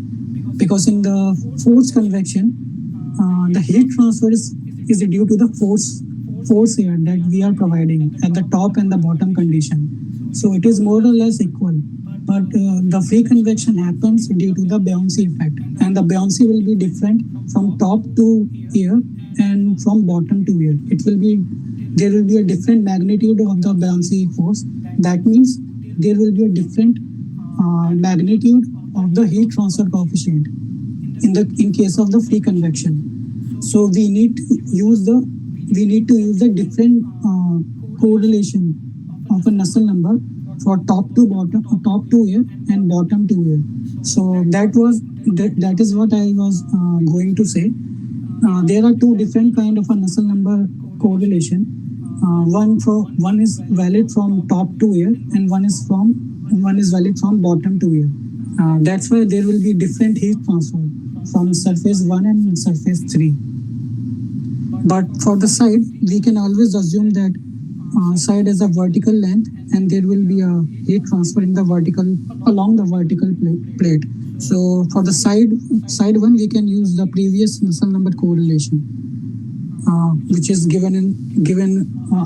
Because in the forced convection, the heat transfer is due to the force here that we are providing at the top and the bottom condition. So it is more or less equal. But the free convection happens due to the buoyancy effect, and the buoyancy will be different from top to air and from bottom to air. There will be a different magnitude of the buoyancy force. That means there will be a different magnitude of the heat transfer coefficient in case of the free convection. So we need to use the different correlation of a Nusselt number for top to bottom, top to air and bottom to air. So that is what I was going to say. There are two different kind of a Nusselt number correlation. One is valid from top to air, and one is valid from bottom to air. That's why there will be different heat transfer from surface 1 and surface 3. But for the side, we can always assume that side has a vertical length, and there will be a heat transfer in the vertical along the vertical plate. So for the side one, we can use the previous Nusselt number correlation, which is given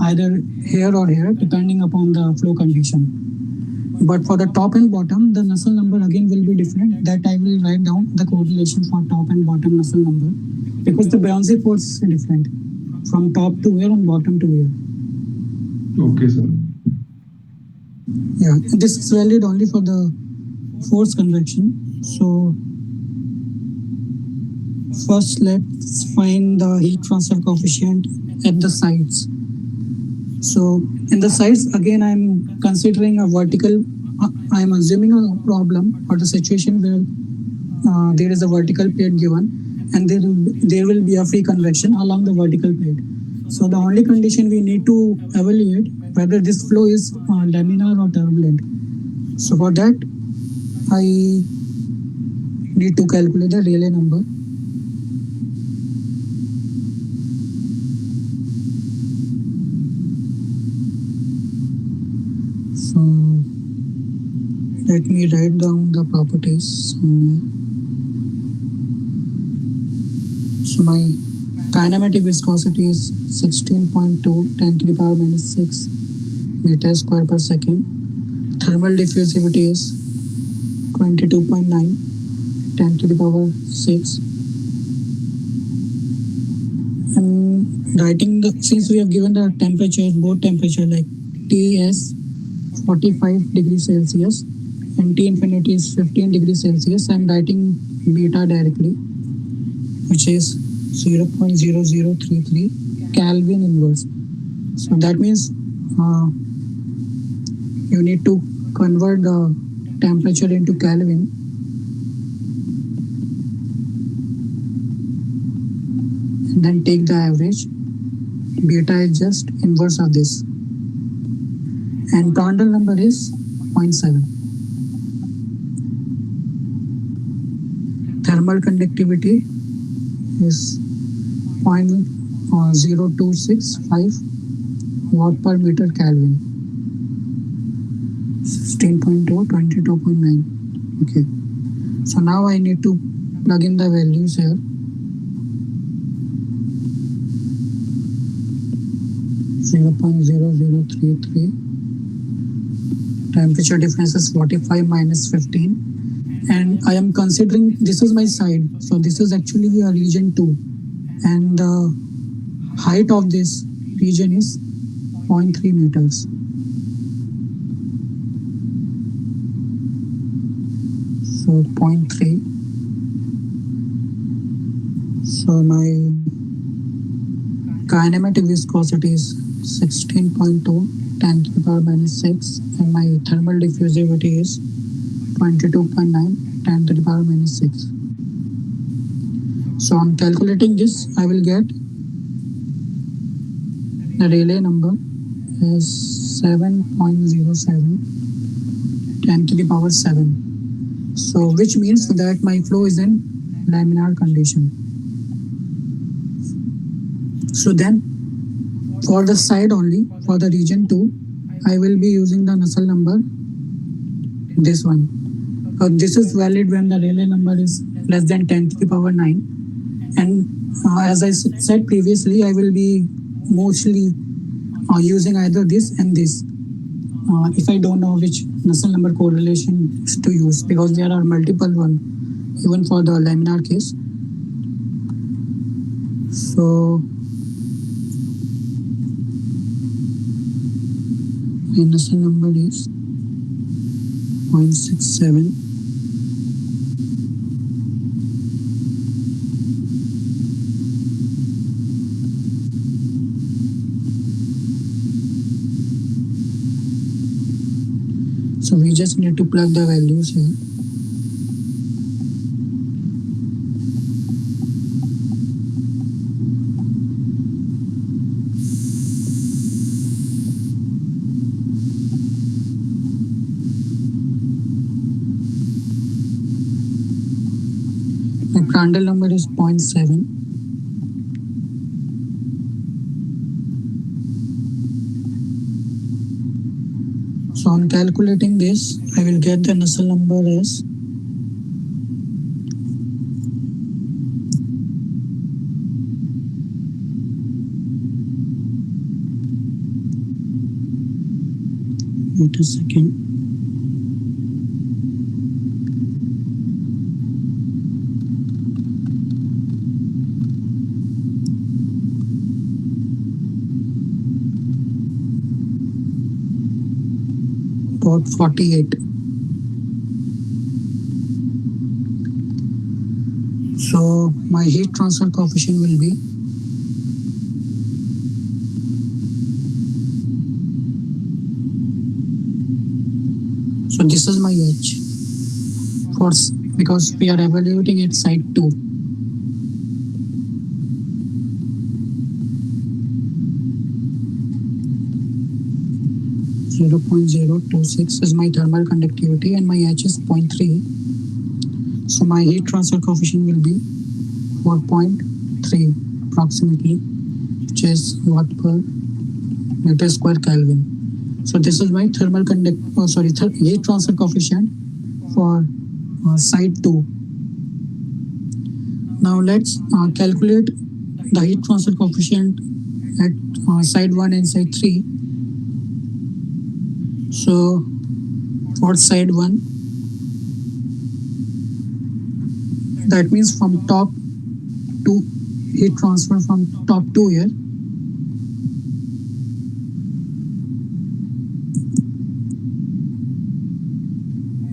either here or here, depending upon the flow condition. But for the top and bottom, the Nusselt number again will be different. That I will write down the correlation for top and bottom Nusselt number, because the buoyancy force is different from top to air and bottom to air. Okay, sir. Yeah, this is valid only for the force convection. So first, let's find the heat transfer coefficient at the sides. So in the sides, again, I'm considering a vertical. I'm assuming a problem or the situation where there is a vertical plate given, and there will be a free convection along the vertical plate. So the only condition we need to evaluate whether this flow is laminar or turbulent. So for that, I need to calculate the Rayleigh number. So let me write down the properties. So my kinematic viscosity is 16.2 10 to the power minus 6 meters square per second. Thermal diffusivity is 22.9 10 to the power 6. And writing since we have given the temperature, both temperature like T is 45 degrees Celsius and T infinity is 15 degrees Celsius. I'm writing beta directly, which is 0.0033 Kelvin inverse. So that means you need to convert the temperature into Kelvin. And then take the average. Beta is just inverse of this. And Prandtl number is 0.7. Thermal conductivity is 0.0265 watt per meter Kelvin. 16.2, 22.9. Okay. So now I need to plug in the values here. 0.0033. Temperature difference is 45 minus 15. And I am considering this is my side. So this is actually a region 2. And the height of this region is 0.3 meters. So 0.3. So my kinematic viscosity is 16.2, 10 to the power minus 6, and my thermal diffusivity is 22.9, 10 to the power minus 6. So on calculating this, I will get the Rayleigh number is 7.07, 10 to the power 7. So which means that my flow is in laminar condition. So then for the side only, for the region 2, I will be using the Nusselt number, this one. This is valid when the Rayleigh number is less than 10 to the power 9. And as I said previously, I will be mostly using either this and this. If I don't know which Nusselt number correlation is to use, because there are multiple one, even for the laminar case. So the Nusselt number is 0.67. So we just need to plug the values here. My Prandtl number is 0.7. So on calculating this, I will get the Nusselt number as 48. So my heat transfer coefficient will be so this is my H force because we are evaluating at site 2. .026 is my thermal conductivity and my H is 0.3. So my heat transfer coefficient will be 4.3 approximately, which is watt per meter square Kelvin. So this is my heat transfer coefficient for site 2. Now let's calculate the heat transfer coefficient at site 1 and site 3. So for side 1, that means from top to heat transfer from top to here.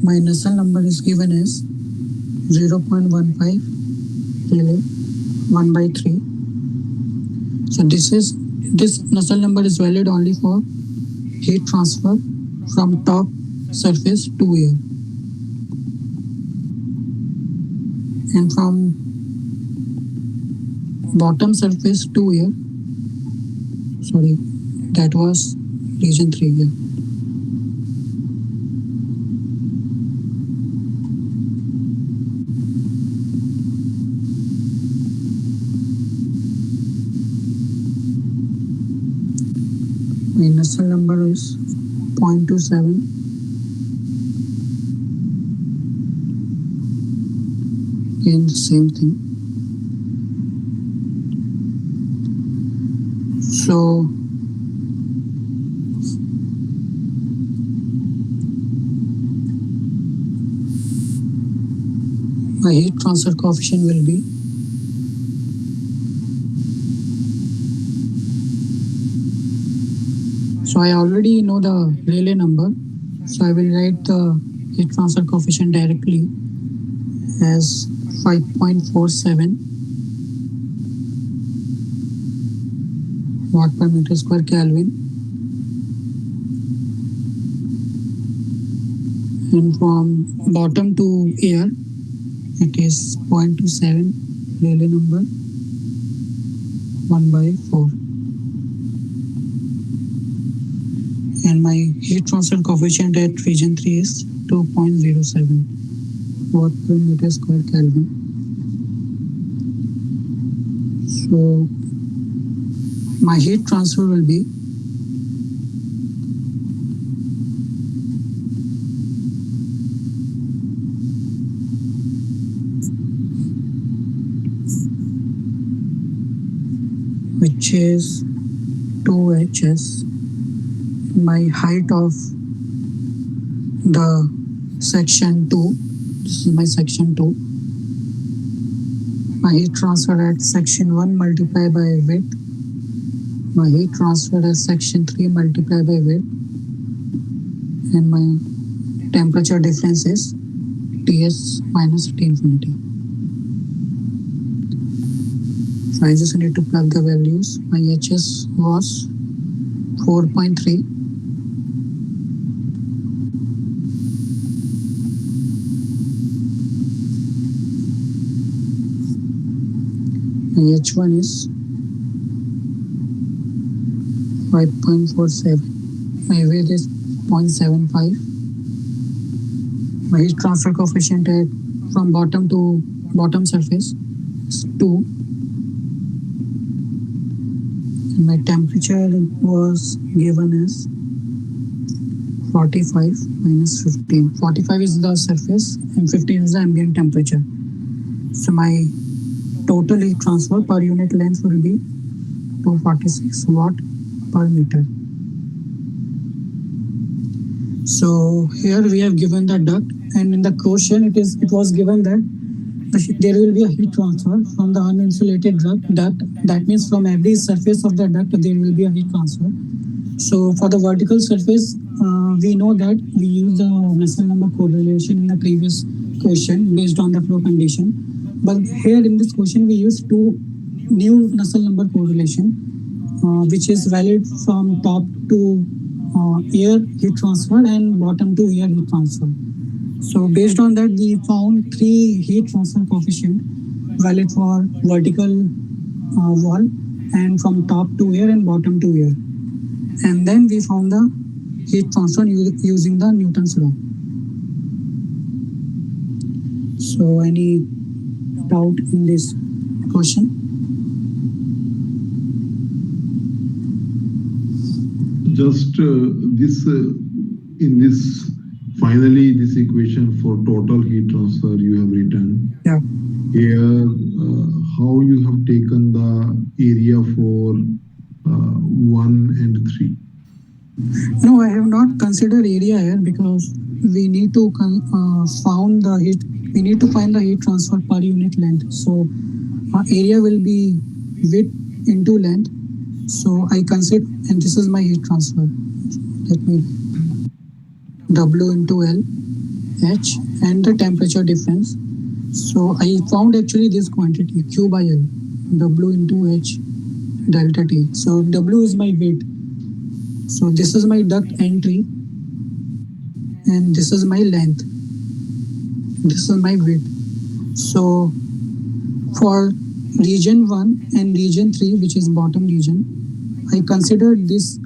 My Nusselt number is given as 0.15 Rayleigh 1 by 3. So this Nusselt number is valid only for heat transfer from top surface to here, and from bottom surface to here. Sorry, that was region 3 here. 0.27. Again, the same thing. So my heat transfer coefficient will be so I already know the Rayleigh number, so I will write the heat transfer coefficient directly as 5.47 watt per meter square Kelvin, and from bottom to air it is 0.27 Rayleigh number 1 by 4, and my heat transfer coefficient at region 3 is 2.07 watt per meter square Kelvin. So my heat transfer will be which is 2hs, my height of the section 2, this is my section 2, my heat transfer at section 1 multiplied by width, my heat transfer at section 3 multiplied by width, and my temperature difference is Ts minus T infinity. So I just need to plug the values. My Hs was 4.3. My H1 is 5.47. My weight is 0.75. My heat transfer coefficient at from bottom to bottom surface is 2. And my temperature was given as 45 minus 15. 45 is the surface and 15 is the ambient temperature. So my total heat transfer per unit length will be 246 watt per meter. So here we have given the duct, and in the question it was given that there will be a heat transfer from the uninsulated duct. That means from every surface of the duct there will be a heat transfer. So for the vertical surface, we know that we use the Nusselt number correlation in the previous question based on the flow condition. But here in this question we use two new Nusselt number correlation, which is valid from top to air heat transfer and bottom to air heat transfer. So based on that, we found three heat transfer coefficient valid for vertical wall and from top to air and bottom to air. And then we found the heat transfer using the Newton's law. So any doubt in this question? Just this in this finally this equation for total heat transfer you have written. Yeah. Here, how you have taken the area for 1 and 3? No, I have not considered area here because we need to find the heat transfer per unit length. So area will be width into length. So I consider, and this is my heat transfer. Let me W into L, H, and the temperature difference. So I found actually this quantity Q by L, W into H delta T. So W is my weight. So this is my duct entry, and this is my length. This is my width. So for region 1 and region 3, which is bottom region, I considered this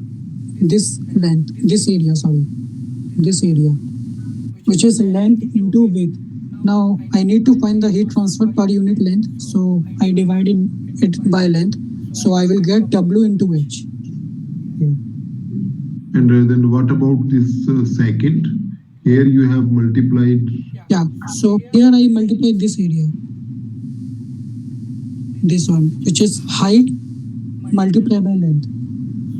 length, this area, which is length into width. Now I need to find the heat transfer per unit length, so I divided it by length. So I will get W into H. Yeah. And then what about this second? Here you have multiplied. Yeah, so here I multiply this area, this one, which is height multiplied by length.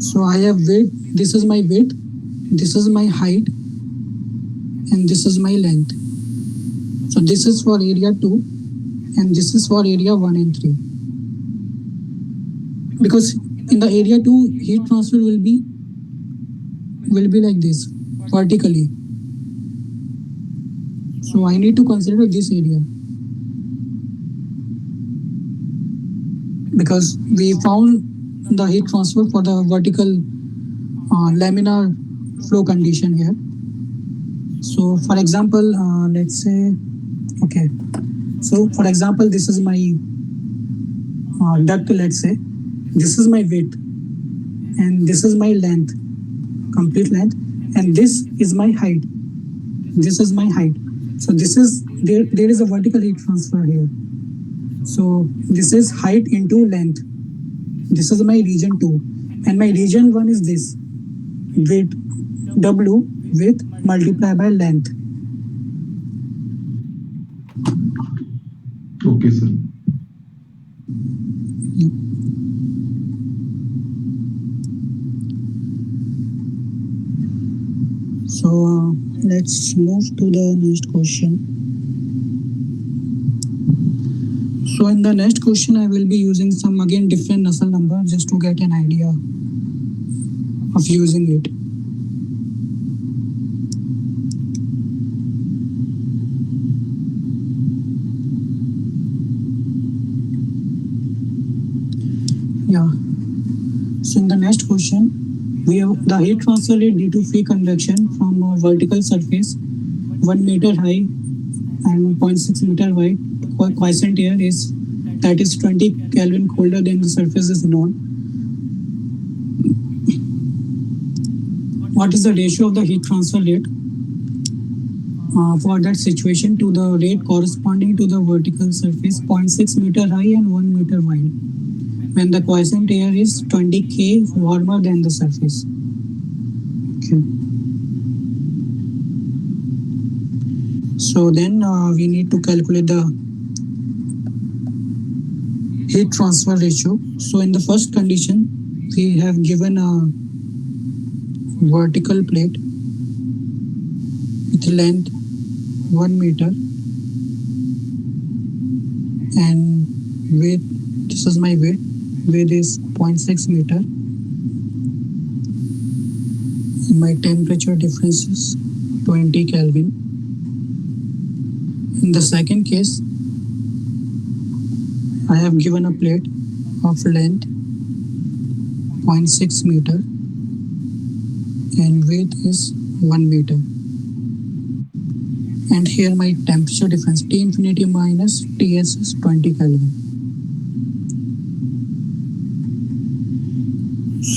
So I have width, this is my width, this is my height, and this is my length. So this is for area 2 and this is for area 1 and 3. Because in the area 2, heat transfer will be like this, vertically. So I need to consider this area. Because we found the heat transfer for the vertical laminar flow condition here. So for example, let's say, okay. So for example, this is my duct, let's say. This is my width and this is my length, complete length, and this is my height. This is my height. So this is, there is a vertical heat transfer here. So this is height into length. This is my region 2. And my region 1 is this, width, W, width multiplied by length. Okay, sir. So let's move to the next question. So in the next question, I will be using some again different Nusselt number just to get an idea of using it. Yeah. So in the next question, we have the heat transfer rate due to free convection from a vertical surface 1 meter high and 0.6 meter wide. Quiescent air is that is 20 Kelvin colder than the surface is known. What is the ratio of the heat transfer rate for that situation to the rate corresponding to the vertical surface 0.6 meter high and 1 meter wide, when the quiescent air is 20 K warmer than the surface. Okay. So then we need to calculate the heat transfer ratio. So in the first condition, we have given a vertical plate with length 1 meter and width, this is my width is 0.6 meter. My temperature difference is 20 Kelvin. In the second case, I have given a plate of length 0.6 meter and width is 1 meter. And here my temperature difference T infinity minus Ts is 20 Kelvin.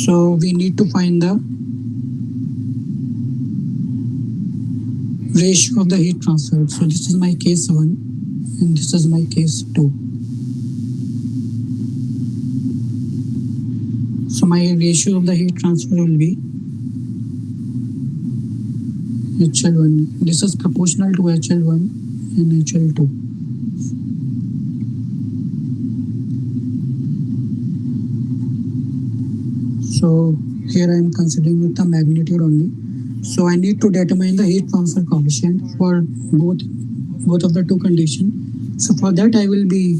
So we need to find the ratio of the heat transfer. So this is my case 1 and this is my case 2. So my ratio of the heat transfer will be HL1. This is proportional to HL1 and HL2. So here I am considering with the magnitude only. So I need to determine the heat transfer coefficient for both of the two conditions. So for that I will be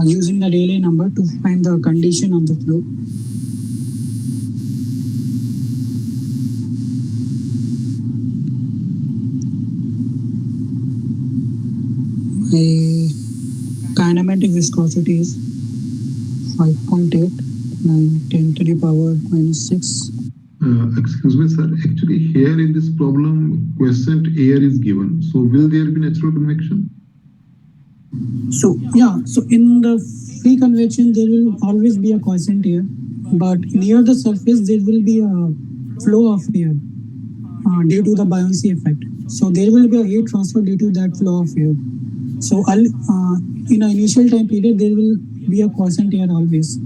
using the Rayleigh number to find the condition of the flow. My kinematic viscosity is 5.8, 9, 10 to the power minus 6. Excuse me, sir. Actually, here in this problem, quiescent air is given. So will there be natural convection? So yeah, so in the free convection, there will always be a quiescent air, but near the surface, there will be a flow of air due to the buoyancy effect. So there will be a heat transfer due to that flow of air. So in an initial time period, there will be a quiescent air always.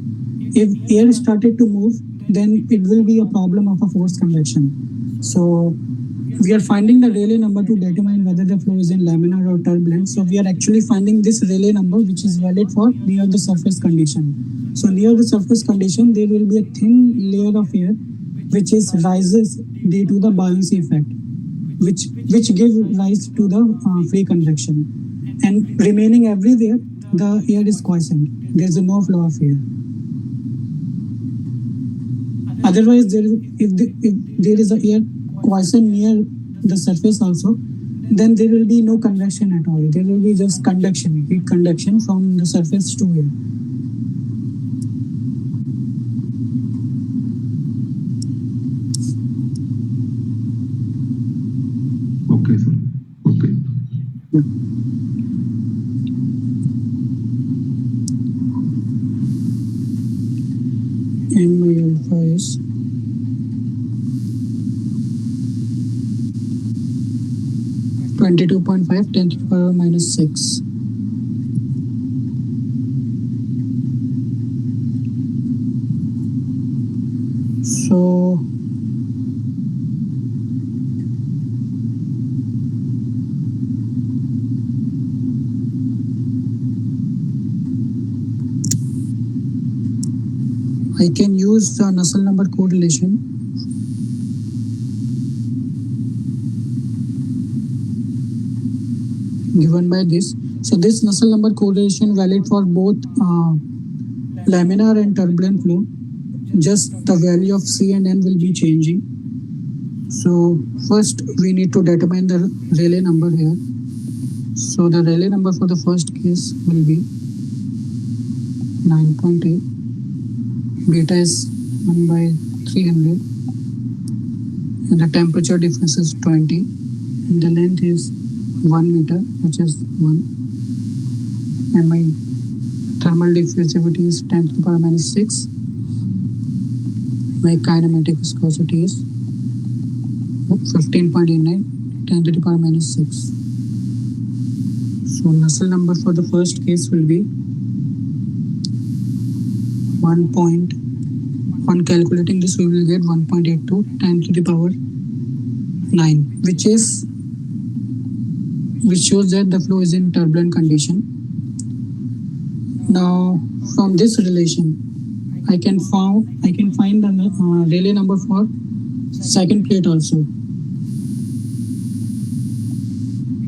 If air started to move, then it will be a problem of a forced convection. So we are finding the Rayleigh number to determine whether the flow is in laminar or turbulent. So we are actually finding this Rayleigh number which is valid for near the surface condition. So near the surface condition, there will be a thin layer of air which is rises due to the buoyancy effect, which give rise to the free convection. And remaining everywhere, the air is quiescent. There is no flow of air. Otherwise, if there is a air quiescent near the surface also, then there will be no convection at all. There will be just conduction, heat conduction from the surface to air. Okay, sir. Okay. And my alpha is 22.5 10 to the power minus 6. So I can use the Nusselt number correlation. Given by this. So this Nusselt number correlation valid for both laminar and turbulent flow. Just the value of C and N will be changing. So first we need to determine the Rayleigh number here. So the Rayleigh number for the first case will be 9.8. Beta is 1 by 300. And the temperature difference is 20. And the length is 1 meter, which is 1. And my thermal diffusivity is 10 to the power minus 6. My kinematic viscosity is 15.89, 10 to the power minus 6. So Nusselt number for the first case will be 1. On calculating this, we will get 1.82 10 to the power 9, which shows that the flow is in turbulent condition. Now, from this relation, I can find the Rayleigh number for second plate also,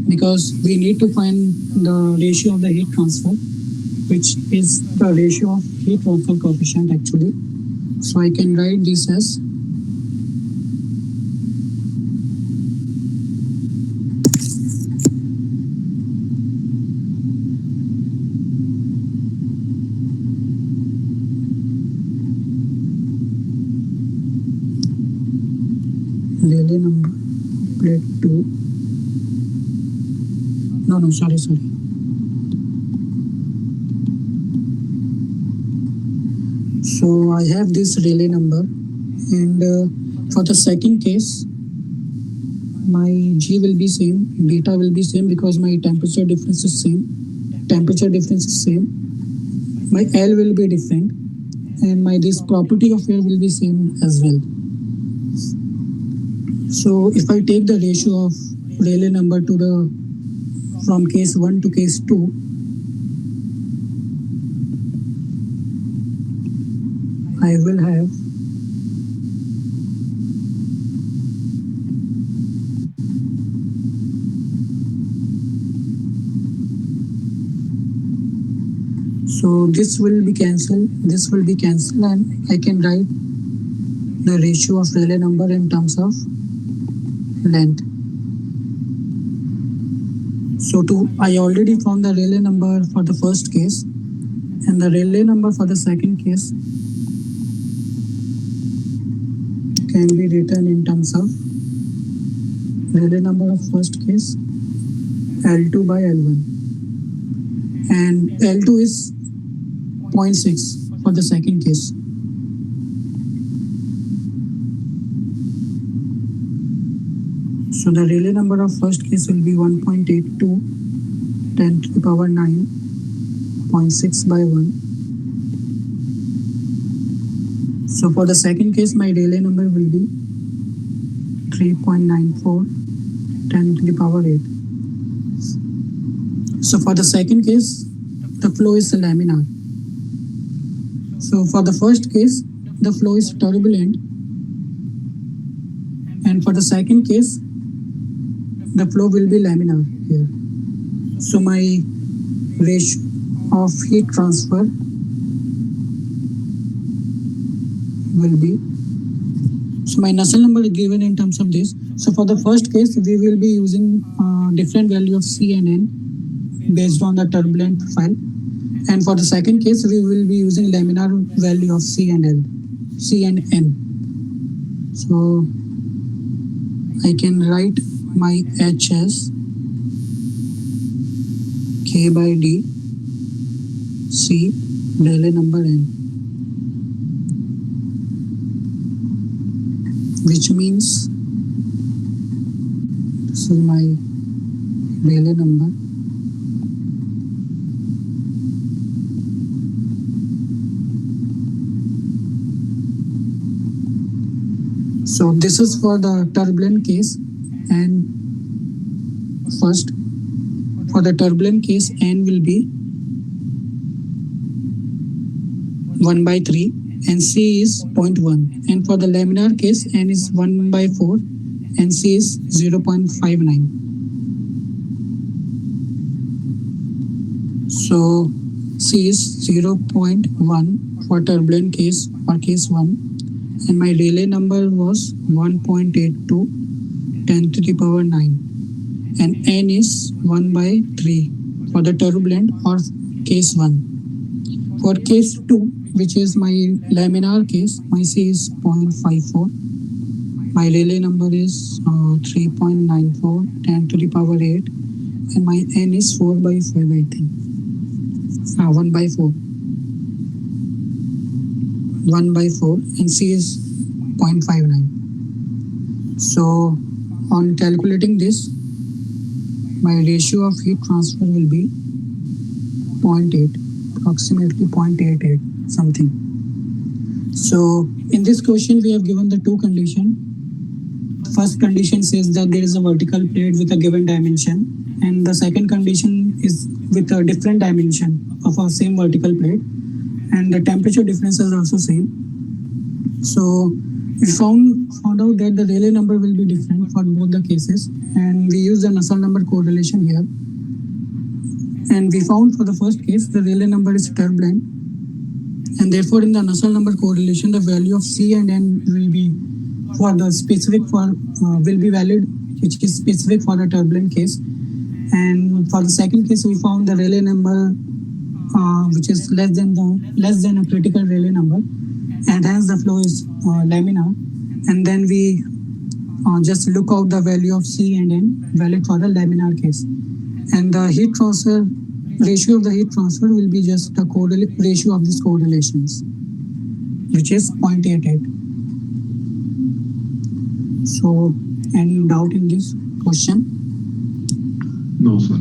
because we need to find the ratio of the heat transfer, which is the ratio of heat transfer coefficient actually. So I can write this as Rayleigh number plate 2. No, sorry. So I have this Rayleigh number, and for the second case, my G will be same, beta will be same because my temperature difference is same. My L will be different, and my this property of air will be same as well. So if I take the ratio of Rayleigh number from case 1 to case 2, I will have so this will be cancelled, and I can write the ratio of Rayleigh number in terms of length. So I already found the Rayleigh number for the first case, and the Rayleigh number for the second case can be written in terms of Rayleigh number of first case L2 by L1, and L2 is 0.6 for the second case. So the Rayleigh number of first case will be 1.82 10 to the power 9, 0.6 by 1. So for the second case, my Rayleigh number will be 3.94 10 to the power 8. So for the second case, the flow is laminar. So for the first case, the flow is turbulent, and for the second case, the flow will be laminar here. So my ratio of heat transfer will be, so my Nusselt number is given in terms of this. So for the first case, we will be using different value of C and N based on the turbulent profile. And for the second case, we will be using laminar value of C and L, C and N. So I can write my H as K by D C Rayleigh number N, which means this is my Rayleigh number. So this is for the turbulent case, and first for the turbulent case, N will be 1 by 3 and C is 0.1, and for the laminar case, N is 1 by 4 and C is 0.59. So C is 0.1 for turbulent case or case 1, and my Rayleigh number was 1.82 10 to the power 9, and N is 1 by 3 for the turbulent or case 1. For case 2, which is my laminar case, my C is 0.54. My Rayleigh number is 3.94 10 to the power 8, and my N is 4 by 5, I think. 1 by 4. 1 by 4, and C is 0.59. So on calculating this, my ratio of heat transfer will be 0.8, approximately 0.88 something. So in this question, we have given the two conditions. First condition says that there is a vertical plate with a given dimension, and the second condition is with a different dimension of our same vertical plate, and the temperature difference is also same. So we found out that the Rayleigh number will be different for both the cases, and we use the Nusselt number correlation here. And we found for the first case, the Rayleigh number is turbulent, and therefore in the Nusselt number correlation, the value of C and N will be for the specific will be valid, which is specific for the turbulent case. And for the second case, we found the Rayleigh number which is less than a critical Rayleigh number, and hence the flow is laminar. And then we just look out the value of C and N valid for the laminar case, and the heat transfer ratio of the heat transfer will be just the ratio of these correlations, which is 0.88. So any doubt in this question? No, sir.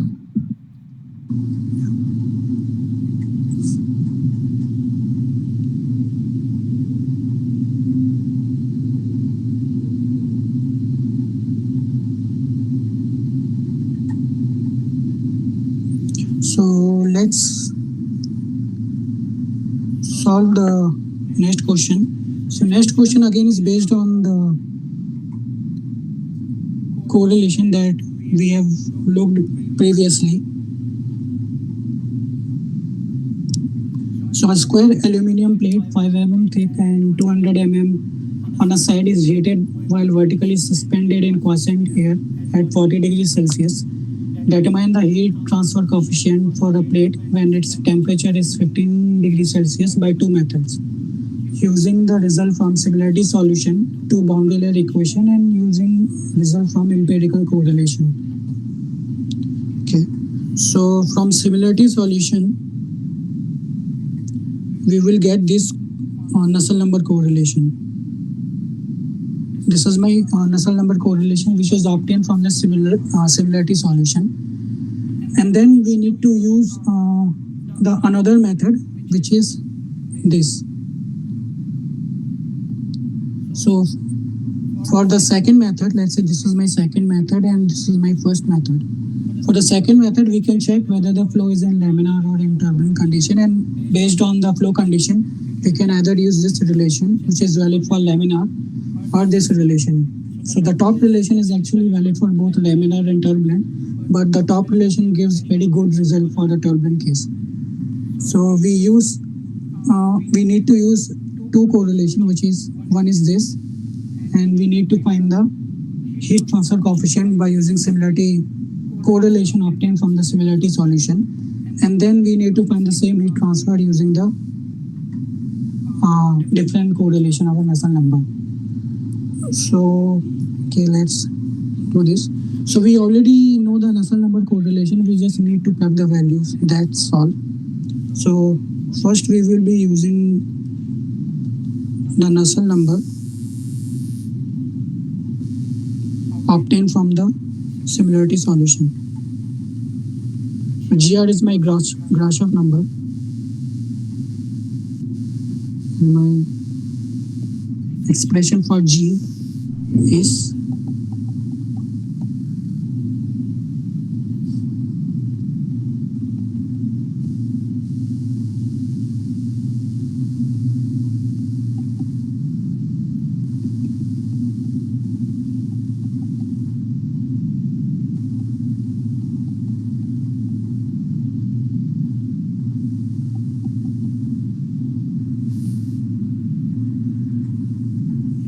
So let's solve the next question. So next question again is based on the correlation that we have looked previously. So a square aluminum plate 5 mm thick and 200 mm on a side is heated while vertically suspended in quiescent air at 40 degrees Celsius. Determine the heat transfer coefficient for the plate when its temperature is 15 degrees Celsius by two methods, using the result from similarity solution to boundary layer equation and using result from empirical correlation. Okay, so from similarity solution, we will get this Nusselt number correlation. This is my Nusselt number correlation, which is obtained from the similarity solution. And then we need to use the another method, which is this. So for the second method, let's say this is my second method and this is my first method. For the second method, we can check whether the flow is in laminar or in turbulent condition, and based on the flow condition, we can either use this relation, which is valid for laminar, or this relation. So the top relation is actually valid for both laminar and turbulent, but the top relation gives very good result for the turbulent case. So we need to use two correlation, which is one is this, and we need to find the heat transfer coefficient by using similarity correlation obtained from the similarity solution, and then we need to find the same heat transfer using the different correlation of a Nusselt number. So okay, let's do this. So we already know the Nusselt number correlation, we just need to plug the values, that's all. So first we will be using the Nusselt number obtained from the similarity solution. GR is my Grashof number. My expression for G is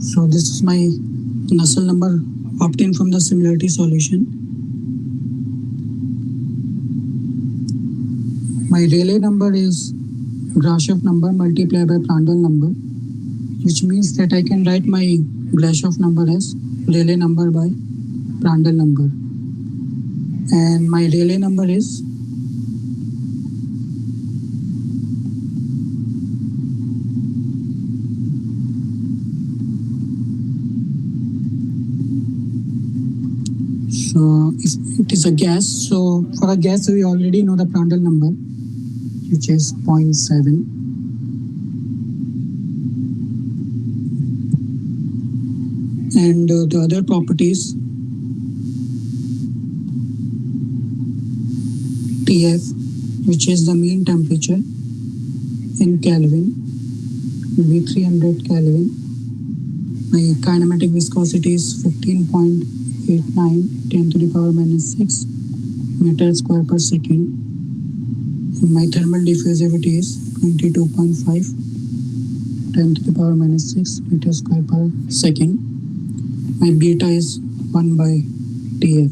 so this is my Nusselt number obtained from the similarity solution. My Rayleigh number is Grashof number multiplied by Prandtl number, which means that I can write my Grashof number as Rayleigh number by Prandtl number, and my Rayleigh number is so if it is a gas, so for a gas we already know the Prandtl number, which is 0.7, and the other properties TF, which is the mean temperature in Kelvin, will be 300 Kelvin. My kinematic viscosity is 15.89 10 to the power minus 6 meter square per second. And my thermal diffusivity is 22.5 10 to the power minus 6 meter square per second. My beta is 1 by TF,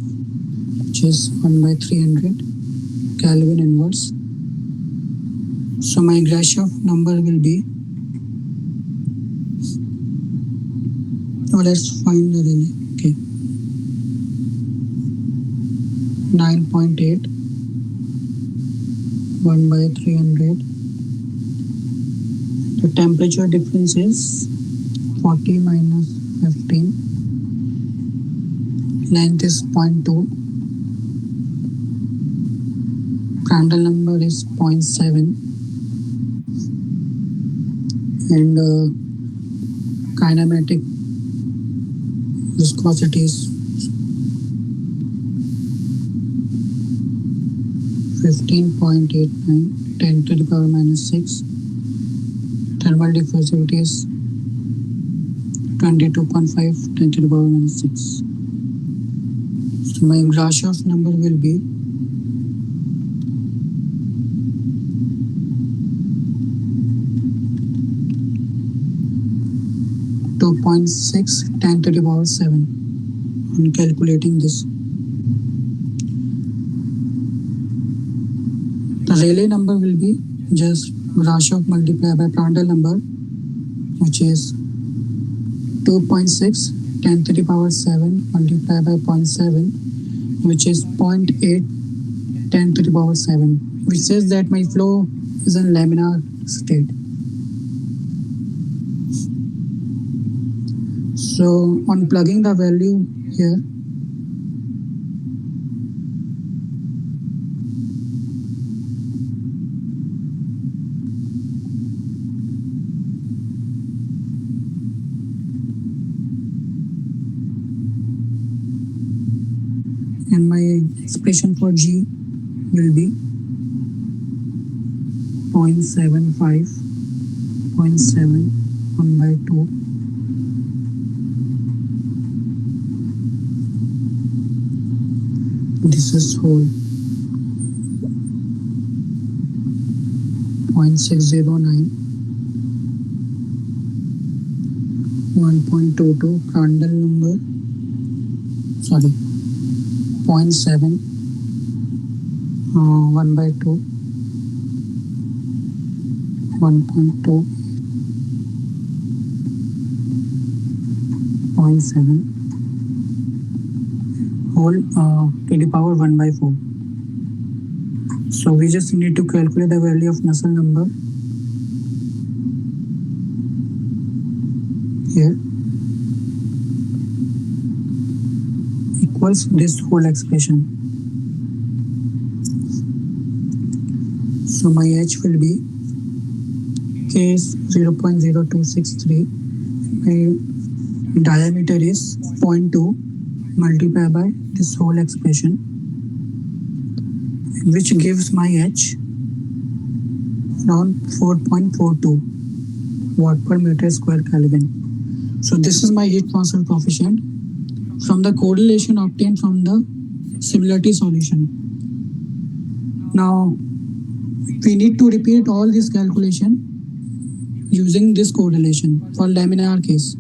which is 1 by 300 Kelvin inverse. So my Grashof number will be, let's find the relay. Okay, 9.8 1 by 300. The temperature difference is 40 minus 15. Length is 0.2. Prandtl number is 0.7, and kinematic viscosity is 15.89 10 to the power minus 6. Thermal diffusivity is 22.5 10 to the power minus 6. So my Grashof number will be 2.6 10 to the power 7 on calculating this. The Rayleigh number will be just Grashof multiplied by Prandtl number, which is 2.6 10 to the power 7 multiplied by 0.7, which is 0.8 10 to the power 7, which says that my flow is in laminar state. So on plugging the value here, and my expression for G will be 0.75, 0.7, 1 by 2. This is whole 0.609, 1.22 Prandtl number, sorry, 0.7, 1 by 2, 1.2, 0.7, whole to the power 1 by 4. So we just need to calculate the value of Nusselt number here equals this whole expression. So my H will be K is 0.0263. My diameter is 0.2 multiplied by this whole expression, which gives my H around 4.42 watt per meter square Kelvin. So this is my heat transfer coefficient from the correlation obtained from the similarity solution. Now we need to repeat all this calculation using this correlation for laminar case.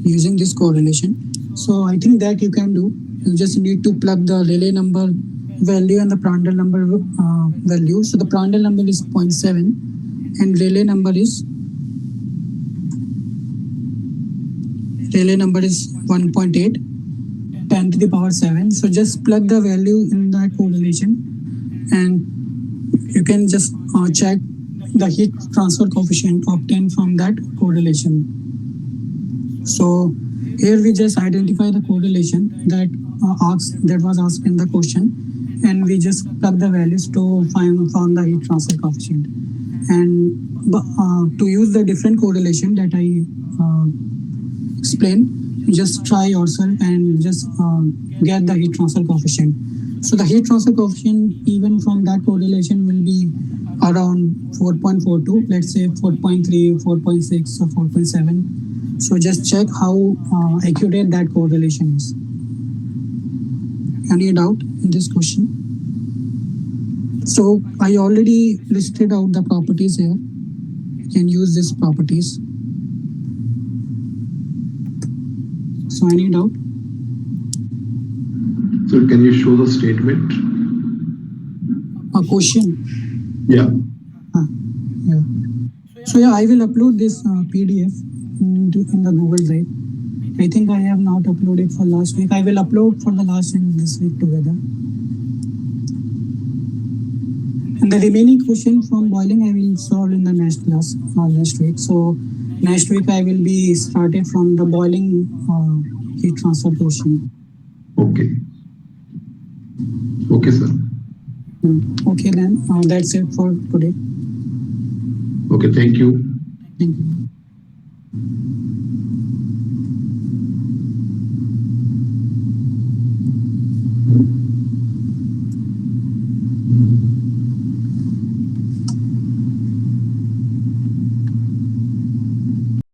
Using this correlation. So I think that you can do. You just need to plug the Rayleigh number value and the Prandtl number value. So the Prandtl number is 0.7 and Rayleigh number is 1.8, 10 to the power 7. So just plug the value in that correlation and you can just check the heat transfer coefficient obtained from that correlation. So here we just identify the correlation that was asked in the question, and we just plug the values to find the heat transfer coefficient. And to use the different correlation that I explained, you just try yourself and just get the heat transfer coefficient. So the heat transfer coefficient even from that correlation will be around 4.42, let's say 4.3, 4.6 or 4.7. So just check how accurate that correlation is. Any doubt in this question? So I already listed out the properties here. You can use these properties. So any doubt? So can you show the statement? A question? Yeah. Yeah. So yeah, I will upload this PDF in the Google Drive. I think I have not uploaded for last week. I will upload for the last and this week together. And the remaining question from boiling I will solve in the next class next week. So next week I will be started from the boiling heat transfer question. Okay. Okay, sir. Okay then, that's it for today. Okay, thank you. Thank you.